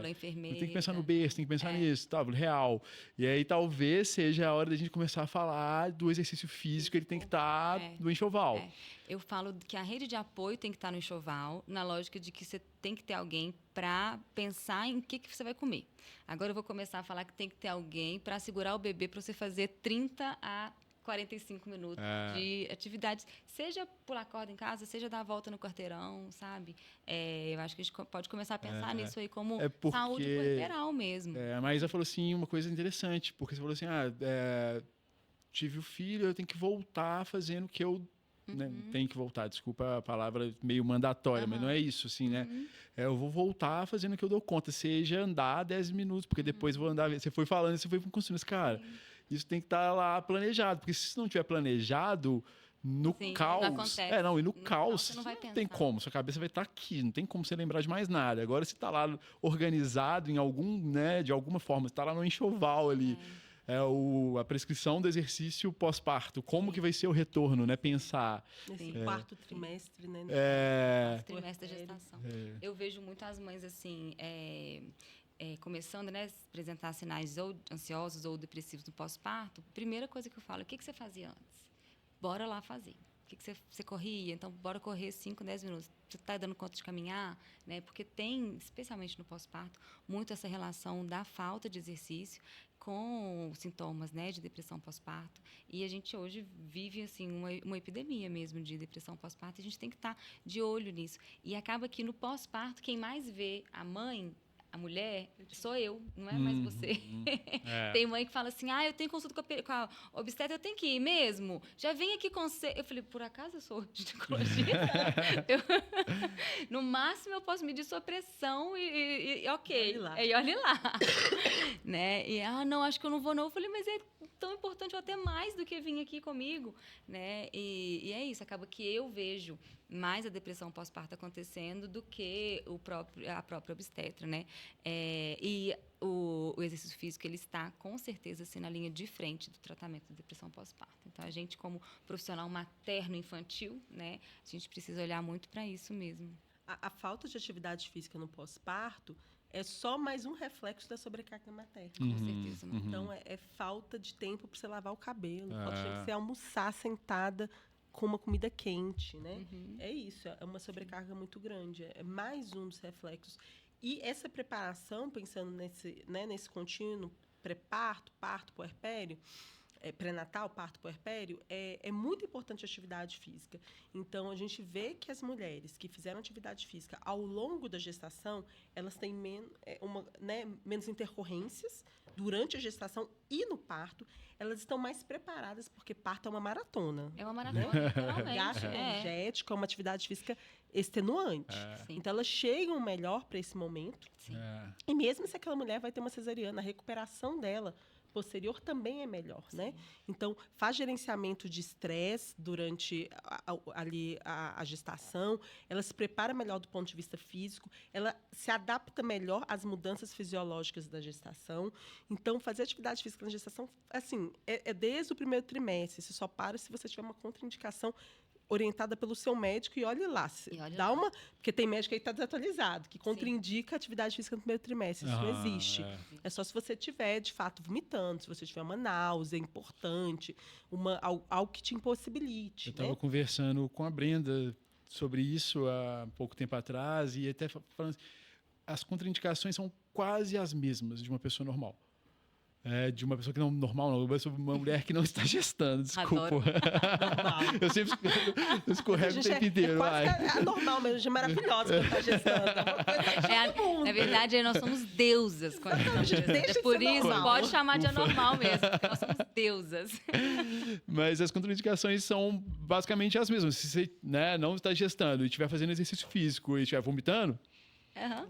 enfermeira. Não tem que pensar no berço, tem que pensar nisso, tá? Real. E aí talvez seja a hora da gente começar a falar do exercício físico, ele tem que estar no enxoval. Eu falo que a rede de apoio tem que estar no enxoval, na lógica de que você tem que ter alguém para pensar em o que você vai comer. Agora eu vou começar a falar que tem que ter alguém para segurar o bebê para você fazer 30 a 45 minutos de atividades. Seja pular corda em casa, seja dar a volta no quarteirão, sabe? Eu acho que a gente pode começar a pensar nisso aí como saúde puerperal mesmo. A Maísa falou assim, uma coisa interessante, porque você falou assim, tive o filho, eu tenho que voltar fazendo o que eu... Né, tenho que voltar, desculpa a palavra meio mandatória, mas não é isso, assim, né? Eu vou voltar fazendo o que eu dou conta, seja andar 10 minutos, porque depois vou andar... Você foi falando, você foi construindo esse cara. Isso tem que estar lá planejado, porque se não tiver planejado, no caos... Não acontece. E no caos, não tem como. Sua cabeça vai estar aqui, não tem como você lembrar de mais nada. Agora, se está lá organizado em de alguma forma, está lá no enxoval ali, a prescrição do exercício pós-parto, como que vai ser o retorno, né? Pensar. Nesse quarto trimestre, né? Quarto trimestre da gestação. Eu vejo muitas mães, assim... começando, né, apresentar sinais ou ansiosos ou depressivos no pós-parto, primeira coisa que eu falo, o que você fazia antes? Bora lá fazer. O que você corria? Então, bora correr 5, 10 minutos. Você está dando conta de caminhar? Né? Porque tem, especialmente no pós-parto, muito essa relação da falta de exercício com sintomas, né, de depressão pós-parto. E a gente hoje vive assim, uma epidemia mesmo de depressão pós-parto e a gente tem que estar de olho nisso. E acaba que no pós-parto, quem mais vê a mãe, a mulher, sou eu, não é mais você. Tem mãe que fala assim, eu tenho consulta com a obstetra, eu tenho que ir mesmo? Já vem aqui com você. Eu falei, por acaso eu sou ginecologista? No máximo eu posso medir sua pressão e ok. Olhe lá. Né? E, não, acho que eu não vou não. Eu falei, mas é tão importante ou até mais do que vir aqui comigo. Né? E é isso, acaba que eu vejo mais a depressão pós-parto acontecendo do que a própria obstetra, né? E o exercício físico, ele está, com certeza, assim, na linha de frente do tratamento da depressão pós-parto. Então, a gente, como profissional materno-infantil, né, a gente precisa olhar muito para isso mesmo. A falta de atividade física no pós-parto é só mais um reflexo da sobrecarga materna. Com certeza. Então, é falta de tempo para você lavar o cabelo, falta de você almoçar sentada com uma comida quente, né? É isso, é uma sobrecarga muito grande. É mais um dos reflexos. E essa preparação, pensando nesse contínuo, pré-parto, parto, puerpério, pré-natal, parto, puerpério, é muito importante a atividade física. Então, a gente vê que as mulheres que fizeram atividade física ao longo da gestação, elas têm menos intercorrências durante a gestação e no parto. Elas estão mais preparadas, porque parto é uma maratona. É uma maratona, literalmente. Gasto energético, é uma atividade física extenuante. Então, elas chegam melhor para esse momento. E mesmo se aquela mulher vai ter uma cesariana, a recuperação dela posterior também é melhor, né? Então, faz gerenciamento de estresse durante a gestação, ela se prepara melhor do ponto de vista físico, ela se adapta melhor às mudanças fisiológicas da gestação. Então, fazer atividade física na gestação, assim, é desde o primeiro trimestre. Você só para se você tiver uma contraindicação orientada pelo seu médico e olhe lá. Porque tem médico aí que está desatualizado, que contraindica a atividade física no primeiro trimestre. Isso não existe. É só se você estiver, de fato, vomitando, se você tiver uma náusea importante, algo que te impossibilite. Eu estava conversando com a Brenda sobre isso há pouco tempo atrás e até falando assim, as contraindicações são quase as mesmas de uma pessoa normal. De uma pessoa que não normal, não, uma mulher que não está gestando, desculpa. Eu sempre escorrego o tempo inteiro. É quase anormal mesmo, de maravilhosa que está gestando. Na verdade, nós somos deusas quando estamos gestando. Por isso, pode chamar de anormal mesmo, porque nós somos deusas. Mas as contraindicações são basicamente as mesmas. Se você não está gestando e estiver fazendo exercício físico e estiver vomitando,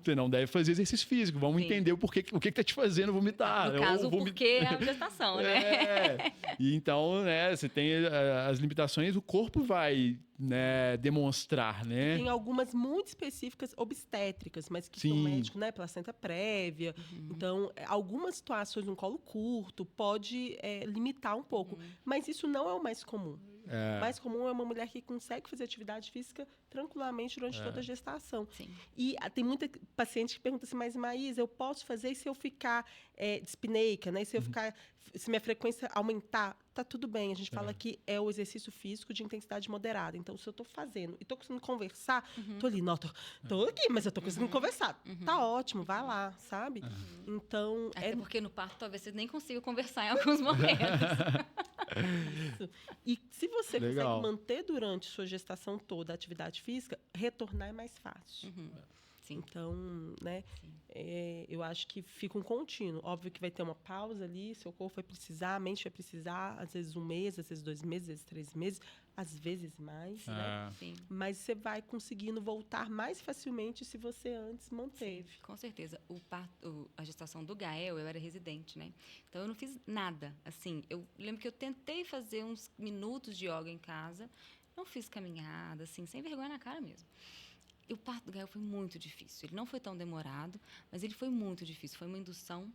você não deve fazer exercício físico. Vamos entender o que está te fazendo vomitar. No caso, o porquê é a gestação, né? E então, você tem as limitações, o corpo vai demonstrar, né? Tem algumas muito específicas obstétricas, mas que são médicos, né? Placenta prévia. Então, algumas situações, um colo curto, pode limitar um pouco. Mas isso não é o mais comum. O mais comum é uma mulher que consegue fazer atividade física tranquilamente durante toda a gestação. Sim. E tem muita paciente que pergunta assim, mas Maísa, eu posso fazer se eu ficar dispneica, né? Se eu ficar, se minha frequência aumentar, tá tudo bem. A gente fala que é o exercício físico de intensidade moderada. Então, se eu tô fazendo e tô conseguindo conversar, tô ali, não, tô aqui, mas eu tô conseguindo conversar. Tá ótimo, vai lá, sabe? Então, Até porque no parto talvez você nem consiga conversar em alguns momentos. isso. E se você Legal. consegue manter durante sua gestação toda a atividade física, retornar é mais fácil. Sim. Então, né, eu acho que fica um contínuo. Óbvio que vai ter uma pausa ali, seu corpo vai precisar, a mente vai precisar, às vezes 1 mês, às vezes 2 meses, às vezes 3 meses, às vezes mais, né? Sim. Mas você vai conseguindo voltar mais facilmente se você antes manteve. Com certeza. A gestação do Gael, eu era residente, né? Então, eu não fiz nada. Assim, eu lembro que eu tentei fazer uns minutos de yoga em casa, não fiz caminhada, assim, sem vergonha na cara mesmo. E o parto do Gael foi muito difícil. Ele não foi tão demorado, mas ele foi muito difícil. Foi uma indução,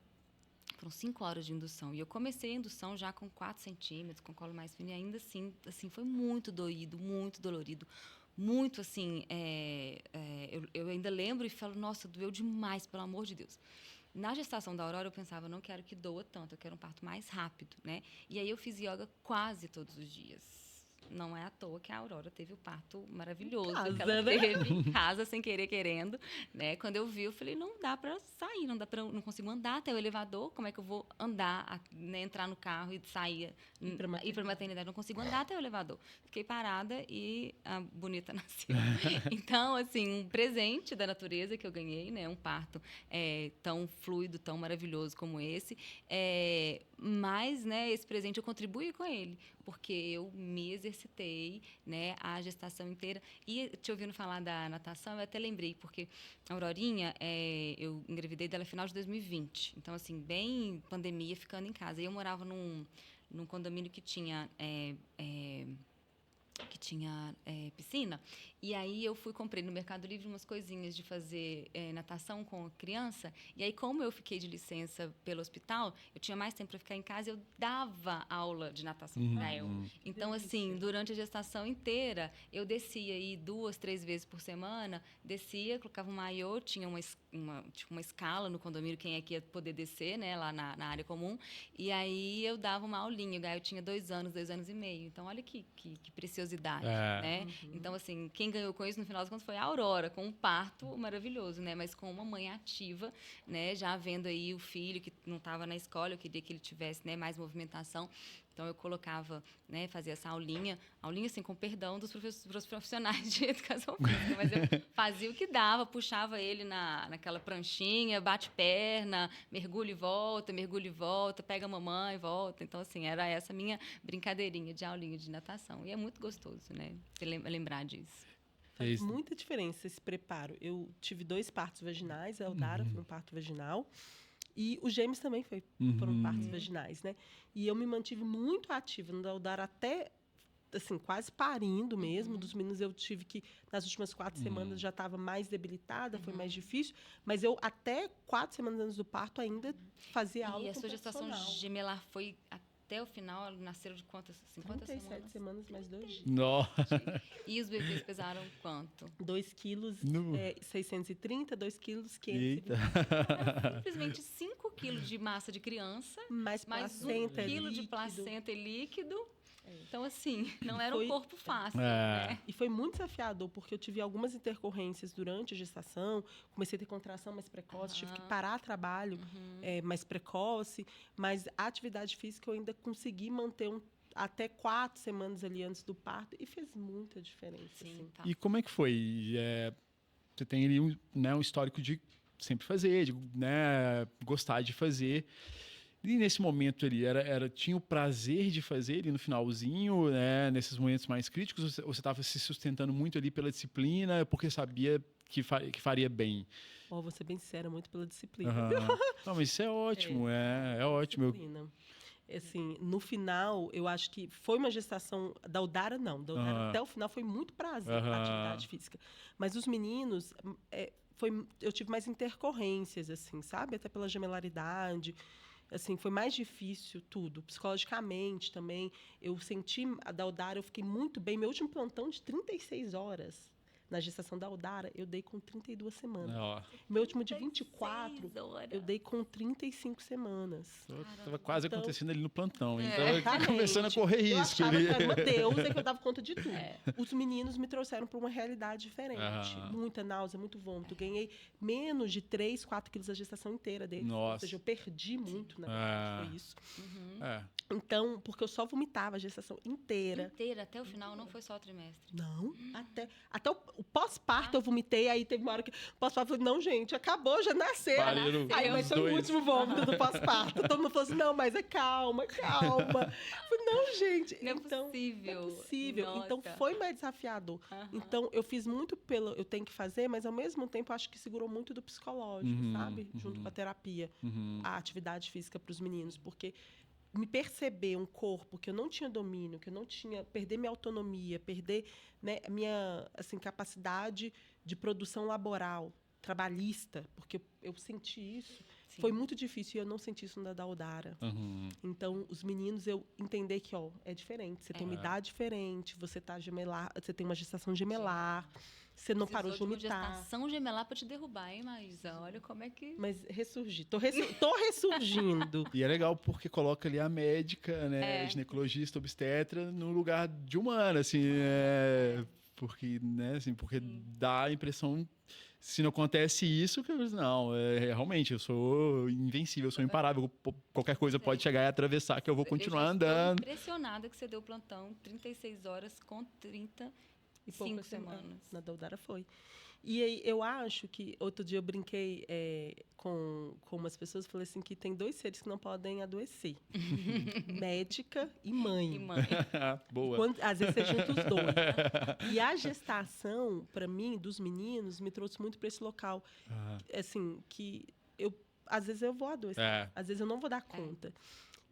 foram 5 horas de indução. E eu comecei a indução já com 4 centímetros, com colo mais fino, e ainda assim foi muito doído, muito dolorido. Muito, assim, eu ainda lembro e falo, nossa, doeu demais, pelo amor de Deus. Na gestação da Aurora, eu pensava, não quero que doa tanto, eu quero um parto mais rápido, né? E aí eu fiz yoga quase todos os dias. Não é à toa que a Aurora teve o parto maravilhoso que ela teve em casa, sem querer, querendo, né? Quando eu vi, eu falei, não dá para sair, não consigo andar até o elevador, como é que eu vou andar, né, entrar no carro e sair, ir para a maternidade? Não consigo andar até o elevador. Fiquei parada e a bonita nasceu. Então, assim, um presente da natureza que eu ganhei, né? Um parto tão fluido, tão maravilhoso como esse. Mas, né, esse presente eu contribuí com ele, porque eu me exercitei, né, a gestação inteira. E te ouvindo falar da natação, eu até lembrei, porque a Aurorinha, eu engravidei dela no final de 2020. Então, assim, bem pandemia, ficando em casa. E eu morava num condomínio que tinha piscina, e aí eu comprei no Mercado Livre umas coisinhas de fazer natação com a criança, e aí como eu fiquei de licença pelo hospital, eu tinha mais tempo para ficar em casa, eu dava aula de natação para ela. Então, assim, durante a gestação inteira, eu descia aí 2, 3 vezes por semana, descia, colocava um maiô, tinha uma escala no condomínio, quem é que ia poder descer, né, lá na área comum, e aí eu dava uma aulinha, eu tinha 2 anos, 2 anos e meio, então olha que preciosidade, né? Então, assim, quem ganhou com isso, no final das contas, foi a Aurora, com um parto maravilhoso, né? Mas com uma mãe ativa, né? Já vendo aí o filho que não estava na escola, eu queria que ele tivesse, né, mais movimentação. Então, eu colocava, né, fazia essa aulinha assim, com perdão dos profissionais de educação física, mas eu fazia o que dava, puxava ele naquela pranchinha, bate perna, mergulha e volta, pega a mamãe e volta. Então, assim, era essa minha brincadeirinha de aulinha de natação. E é muito gostoso, né, lembrar disso. Faz muita diferença esse preparo. Eu tive 2 partos vaginais, a Eldara foi um parto vaginal, e os gêmeos também foram partos vaginais, né? E eu me mantive muito ativa no Eldara até, assim, quase parindo mesmo. Dos meninos eu tive que, nas últimas 4 semanas, já estava mais debilitada, foi mais difícil. Mas eu, até 4 semanas antes do parto, ainda fazia aula com E a sua gestação profissional. gemelar foi até o final, nasceram de quantas? 37 semanas mais 2 dias. Nossa. E os bebês pesaram quanto? 2 quilos, 630, 2 quilos, 520. Eita. Simplesmente 5 quilos de massa de criança, Mais 1 placenta, quilo de líquido. placenta e líquido. Então, assim, não era um corpo fácil, É. né? E foi muito desafiador, porque eu tive algumas intercorrências durante a gestação, comecei a ter contração mais precoce, tive que parar trabalho mais precoce, mas a atividade física eu ainda consegui manter até 4 semanas ali antes do parto, e fez muita diferença. Sim, Assim. tá. E como é que foi? Você tem ali um histórico de sempre fazer, de, né, gostar de fazer. E nesse momento ali, tinha o prazer de fazer ali no finalzinho, né, nesses momentos mais críticos, ou você estava se sustentando muito ali pela disciplina, porque sabia que faria bem? Vou ser bem sincera, muito pela disciplina. Não, mas isso é ótimo, é ótimo. Disciplina. Assim, no final, eu acho que foi uma gestação da Eldara, não. Da Eldara, até o final foi muito prazer com a atividade física. Mas os meninos, eu tive mais intercorrências, assim, sabe? Até pela gemelaridade. Assim, foi mais difícil tudo. Psicologicamente também. Eu senti a da Aldara, eu fiquei muito bem. Meu último plantão de 36 horas na gestação da Aldara, eu dei com 32 semanas. Ó, Meu último de 24, eu dei com 35 semanas. tava quase Então- acontecendo ali no plantão. É. Então, Exatamente. começando a correr Eu risco achava ali. que era uma deusa que eu dava conta de tudo. É. Os meninos me trouxeram para uma realidade diferente. Aham. Muita náusea, muito vômito. Ganhei menos de 3, 4 quilos a gestação inteira deles. Ou Nossa. seja, eu perdi muito, na Ah. verdade, foi isso. Uhum. É. Então, porque eu só vomitava a gestação inteira. Inteira, até o final, não foi só o trimestre. Não, até o pós-parto eu vomitei, aí teve uma hora que o pós-parto falou, não, gente, acabou, já nasceu. Pariram Aí, mas os foi o dois. último vômito do pós-parto. Todo mundo falou assim, não, mas é calma. Eu falei, não, gente. Não é então, possível. Não é possível. Nossa. Então, foi mais desafiador. Aham. Então, eu fiz muito pelo eu tenho que fazer, mas, ao mesmo tempo, acho que segurou muito do psicológico, Uhum, sabe? Junto com a terapia, Uhum. a atividade física para os meninos. Porque me perceber um corpo que eu não tinha domínio, que eu não tinha... Perder minha autonomia, perder, né, a minha assim, capacidade de produção laboral, trabalhista, porque eu senti isso. Sim. Foi muito difícil e eu não senti isso na da Aldara. Uhum. Então, os meninos, eu entender que, é diferente. Você tem uma É. idade diferente, você tá gemelar, você tem uma gestação gemelar, você não parou de Precisou de uma vomitar. gestação gemelar pra te derrubar, hein, Maísa? Olha como é que... Mas ressurgi. Tô ressurgindo. E é legal porque coloca ali a médica, né, É. ginecologista, obstetra, no lugar de humana, assim, porque, né, assim, porque dá a impressão, se não acontece isso, que não, realmente, eu sou invencível, eu sou imparável, qualquer coisa pode chegar e atravessar que eu vou continuar Eu já estou andando. impressionada que você deu plantão 36 horas com 35 poucas semanas. Na da Aldara foi. E aí, eu acho que... Outro dia eu brinquei com umas pessoas, falei assim, que tem 2 seres que não podem adoecer. Médica e mãe. E mãe. Boa. Às vezes você junta os dois. E a gestação, para mim, dos meninos, me trouxe muito para esse local. Ah, Assim, que às vezes eu vou adoecer, é. às vezes eu não vou dar conta.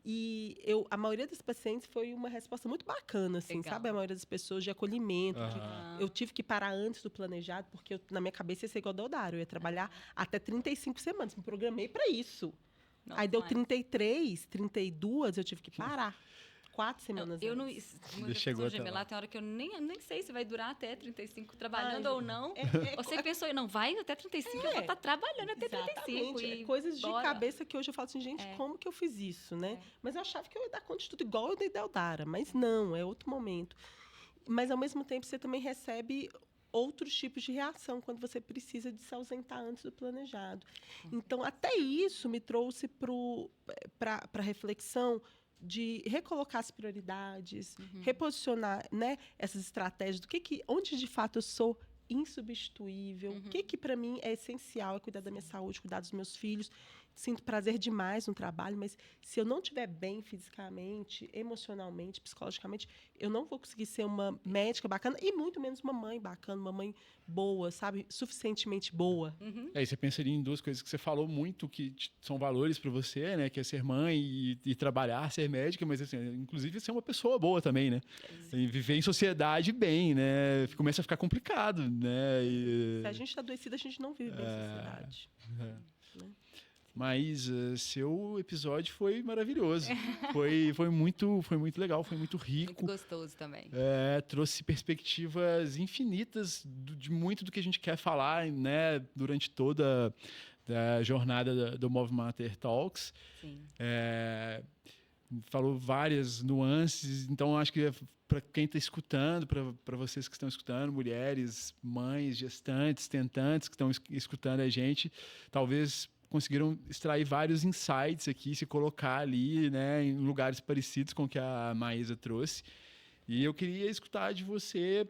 E a maioria das pacientes foi uma resposta muito bacana, assim, Legal. sabe? A maioria das pessoas de acolhimento. Aham. Eu tive que parar antes do planejado, porque na minha cabeça ia ser igual ao Deodário. Eu ia trabalhar até 35 semanas. Me programei para isso. Não, Aí deu mas 33, 32, eu tive que parar. 4 semanas eu não... antes. Uma chegou gestação até gemelar lá. tem hora que eu nem sei se vai durar até 35 trabalhando Ai, ou não. é- Você pensou, não, vai até 35, eu vou estar trabalhando até 35. Exatamente. E Coisas de bora. cabeça que hoje eu falo assim, gente, como que eu fiz isso, né? É. Mas eu achava que eu ia dar conta de tudo, igual eu dei da Aldara. Mas não, é outro momento. Mas, ao mesmo tempo, você também recebe outros tipos de reação quando você precisa de se ausentar antes do planejado. Então, até isso me trouxe para a reflexão de recolocar as prioridades, reposicionar, né, essas estratégias do onde de fato eu sou insubstituível, o que para mim é essencial, é cuidar da minha saúde, cuidar dos meus filhos. Sinto prazer demais no trabalho, mas se eu não estiver bem fisicamente, emocionalmente, psicologicamente, eu não vou conseguir ser uma médica bacana e muito menos uma mãe bacana, uma mãe boa, sabe? Suficientemente boa. Aí você pensaria em 2 coisas que você falou muito, que são valores para você, né? Que é ser mãe e trabalhar, ser médica, mas, assim, inclusive ser uma pessoa boa também, né? E viver em sociedade bem, né? Começa a ficar complicado, né? Se a gente está adoecida, a gente não vive bem em sociedade. Mas seu episódio foi maravilhoso. Foi muito legal, foi muito rico. Muito gostoso também. Trouxe perspectivas infinitas de muito do que a gente quer falar, né, durante toda a jornada do Move Matter Talks. Sim. Falou várias nuances, então acho que para quem está escutando, para vocês que estão escutando, mulheres, mães, gestantes, tentantes que estão escutando a gente, talvez conseguiram extrair vários insights aqui, se colocar ali, né, em lugares parecidos com o que a Maísa trouxe. E eu queria escutar de você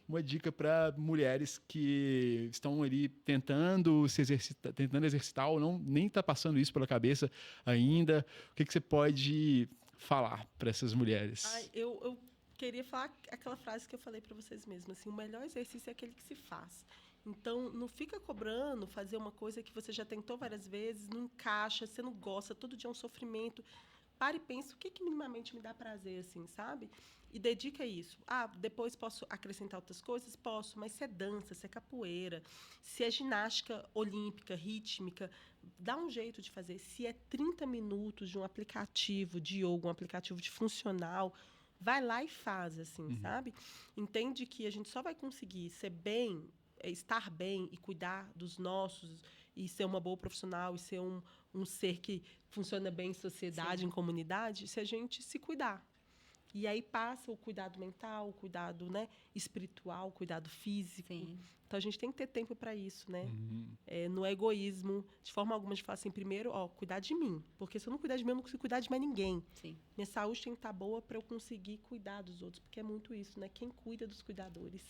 uma dica para mulheres que estão ali tentando exercitar ou não, nem está passando isso pela cabeça ainda. O que você pode falar para essas mulheres? Eu queria falar aquela frase que eu falei para vocês mesmos, assim, o melhor exercício é aquele que se faz. Então, não fica cobrando fazer uma coisa que você já tentou várias vezes, não encaixa, você não gosta, todo dia é um sofrimento. Pare e pense o que minimamente me dá prazer, assim, sabe? E dedica isso. Depois posso acrescentar outras coisas? Posso, mas se é dança, se é capoeira, se é ginástica olímpica, rítmica, dá um jeito de fazer. Se é 30 minutos de um aplicativo de yoga, um aplicativo de funcional, vai lá e faz, assim, sabe? Entende que a gente só vai conseguir ser bem, estar bem e cuidar dos nossos, e ser uma boa profissional, e ser um ser que funciona bem em sociedade, em comunidade, se a gente se cuidar. E aí passa o cuidado mental, o cuidado, né, espiritual, o cuidado físico. Sim. Então, a gente tem que ter tempo para isso, né? No egoísmo, de forma alguma, a gente fala assim, primeiro, cuidar de mim. Porque se eu não cuidar de mim, eu não consigo cuidar de mais ninguém. Sim. Minha saúde tem que estar boa para eu conseguir cuidar dos outros. Porque é muito isso, né? Quem cuida dos cuidadores.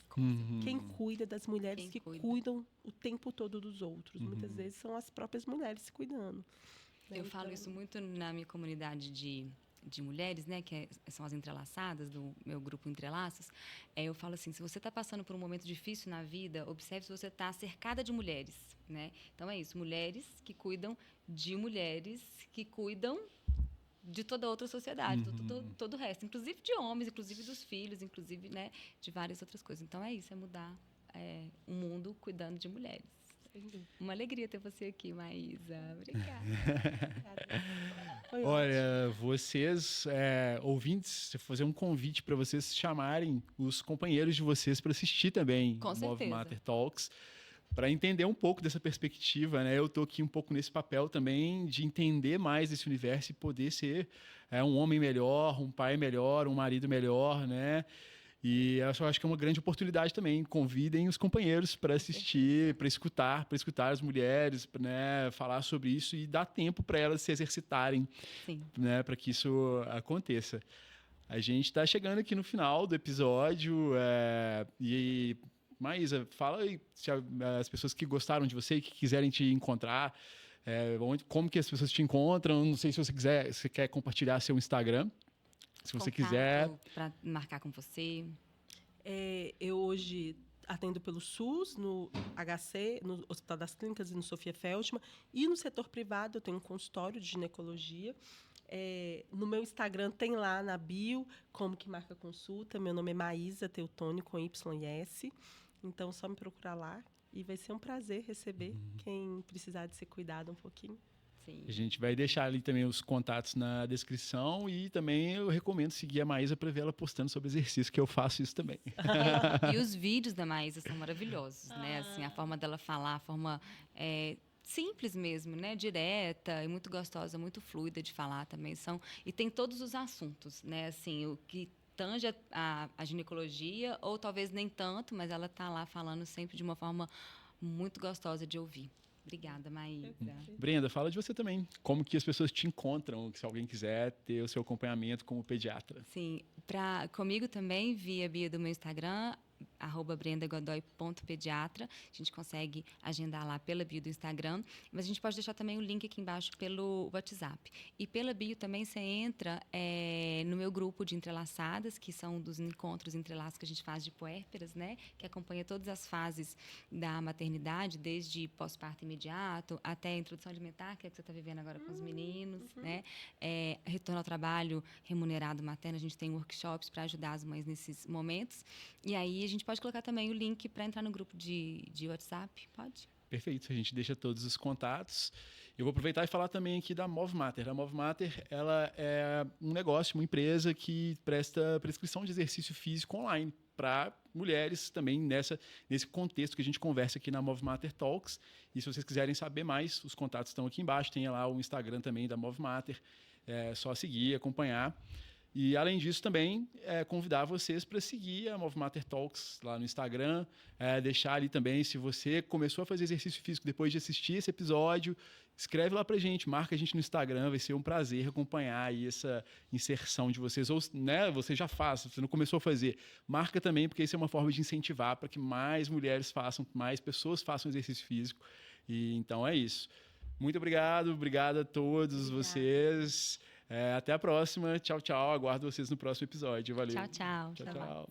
Quem cuida das mulheres que cuidam o tempo todo dos outros. Muitas vezes são as próprias mulheres se cuidando. Né? Eu falo isso muito na minha comunidade de mulheres, né, são as entrelaçadas do meu grupo Entrelaços. Eu falo assim, se você está passando por um momento difícil na vida, observe se você está cercada de mulheres, né? Então é isso, mulheres que cuidam de mulheres que cuidam de toda a outra sociedade, todo o resto, inclusive de homens, inclusive dos filhos, inclusive, né, de várias outras coisas. Então é isso, é mudar o mundo cuidando de mulheres. Uma alegria ter você aqui, Maísa. Obrigada. Olha, vocês, ouvintes, vou fazer um convite para vocês chamarem os companheiros de vocês para assistir também o Move Matter Talks, para entender um pouco dessa perspectiva, né? Eu estou aqui um pouco nesse papel também de entender mais desse universo e poder ser um homem melhor, um pai melhor, um marido melhor, né? E eu acho que é uma grande oportunidade também. Convidem os companheiros para assistir, para escutar as mulheres, né, falar sobre isso e dar tempo para elas se exercitarem, né, para que isso aconteça. A gente está chegando aqui no final do episódio e Maísa, fala aí se as pessoas que gostaram de você e que quiserem te encontrar, como que as pessoas te encontram. Não sei se você quer compartilhar seu Instagram. Se você quiser. Para marcar com você. Eu hoje atendo pelo SUS, no HC, no Hospital das Clínicas e no Sofia Feldman. E no setor privado eu tenho um consultório de ginecologia. No meu Instagram tem lá na bio como que marca consulta. Meu nome é Maísa Teotônio, com Y e S. Então, só me procurar lá. E vai ser um prazer receber quem precisar de ser cuidado um pouquinho. Sim. A gente vai deixar ali também os contatos na descrição e também eu recomendo seguir a Maísa para ver ela postando sobre exercício, que eu faço isso também. E os vídeos da Maísa são maravilhosos, né? Assim, a forma dela falar, a forma simples mesmo, né? Direta e muito gostosa, muito fluida de falar também. E tem todos os assuntos, né? Assim, o que tange a ginecologia, ou talvez nem tanto, mas ela está lá falando sempre de uma forma muito gostosa de ouvir. Obrigada, Maísa. Brenda, fala de você também. Como que as pessoas te encontram, se alguém quiser ter o seu acompanhamento como pediatra? Sim, comigo também, via bio do meu Instagram, @brendagodoy.pediatra. A gente consegue agendar lá pela bio do Instagram, mas a gente pode deixar também o link aqui embaixo pelo WhatsApp. E pela bio também você entra no meu grupo de entrelaçadas, que são dos encontros entrelaçados que a gente faz de puérperas, né? Que acompanha todas as fases da maternidade, desde pós-parto imediato até a introdução alimentar, que é o que você está vivendo agora com os meninos, né? Retorno ao trabalho remunerado materno, a gente tem workshops para ajudar as mães nesses momentos. E aí a gente pode colocar também o link para entrar no grupo de WhatsApp, pode? Perfeito, a gente deixa todos os contatos. Eu vou aproveitar e falar também aqui da Move Matter. A Move Matter, ela é um negócio, uma empresa que presta prescrição de exercício físico online para mulheres também nesse contexto que a gente conversa aqui na Move Matter Talks. E se vocês quiserem saber mais, os contatos estão aqui embaixo. Tem lá o Instagram também da Move Matter. É só seguir, acompanhar. E, além disso, também convidar vocês para seguir a Move Matter Talks lá no Instagram, deixar ali também, se você começou a fazer exercício físico depois de assistir esse episódio, escreve lá para a gente, marca a gente no Instagram, vai ser um prazer acompanhar aí essa inserção de vocês. Ou, né, você já faz, você não começou a fazer, marca também, porque isso é uma forma de incentivar para que mais mulheres façam, mais pessoas façam exercício físico. E, então, é isso. Muito obrigado a todos vocês. Até a próxima. Tchau, tchau. Aguardo vocês no próximo episódio. Valeu. Tchau, tchau. Tchau, tchau.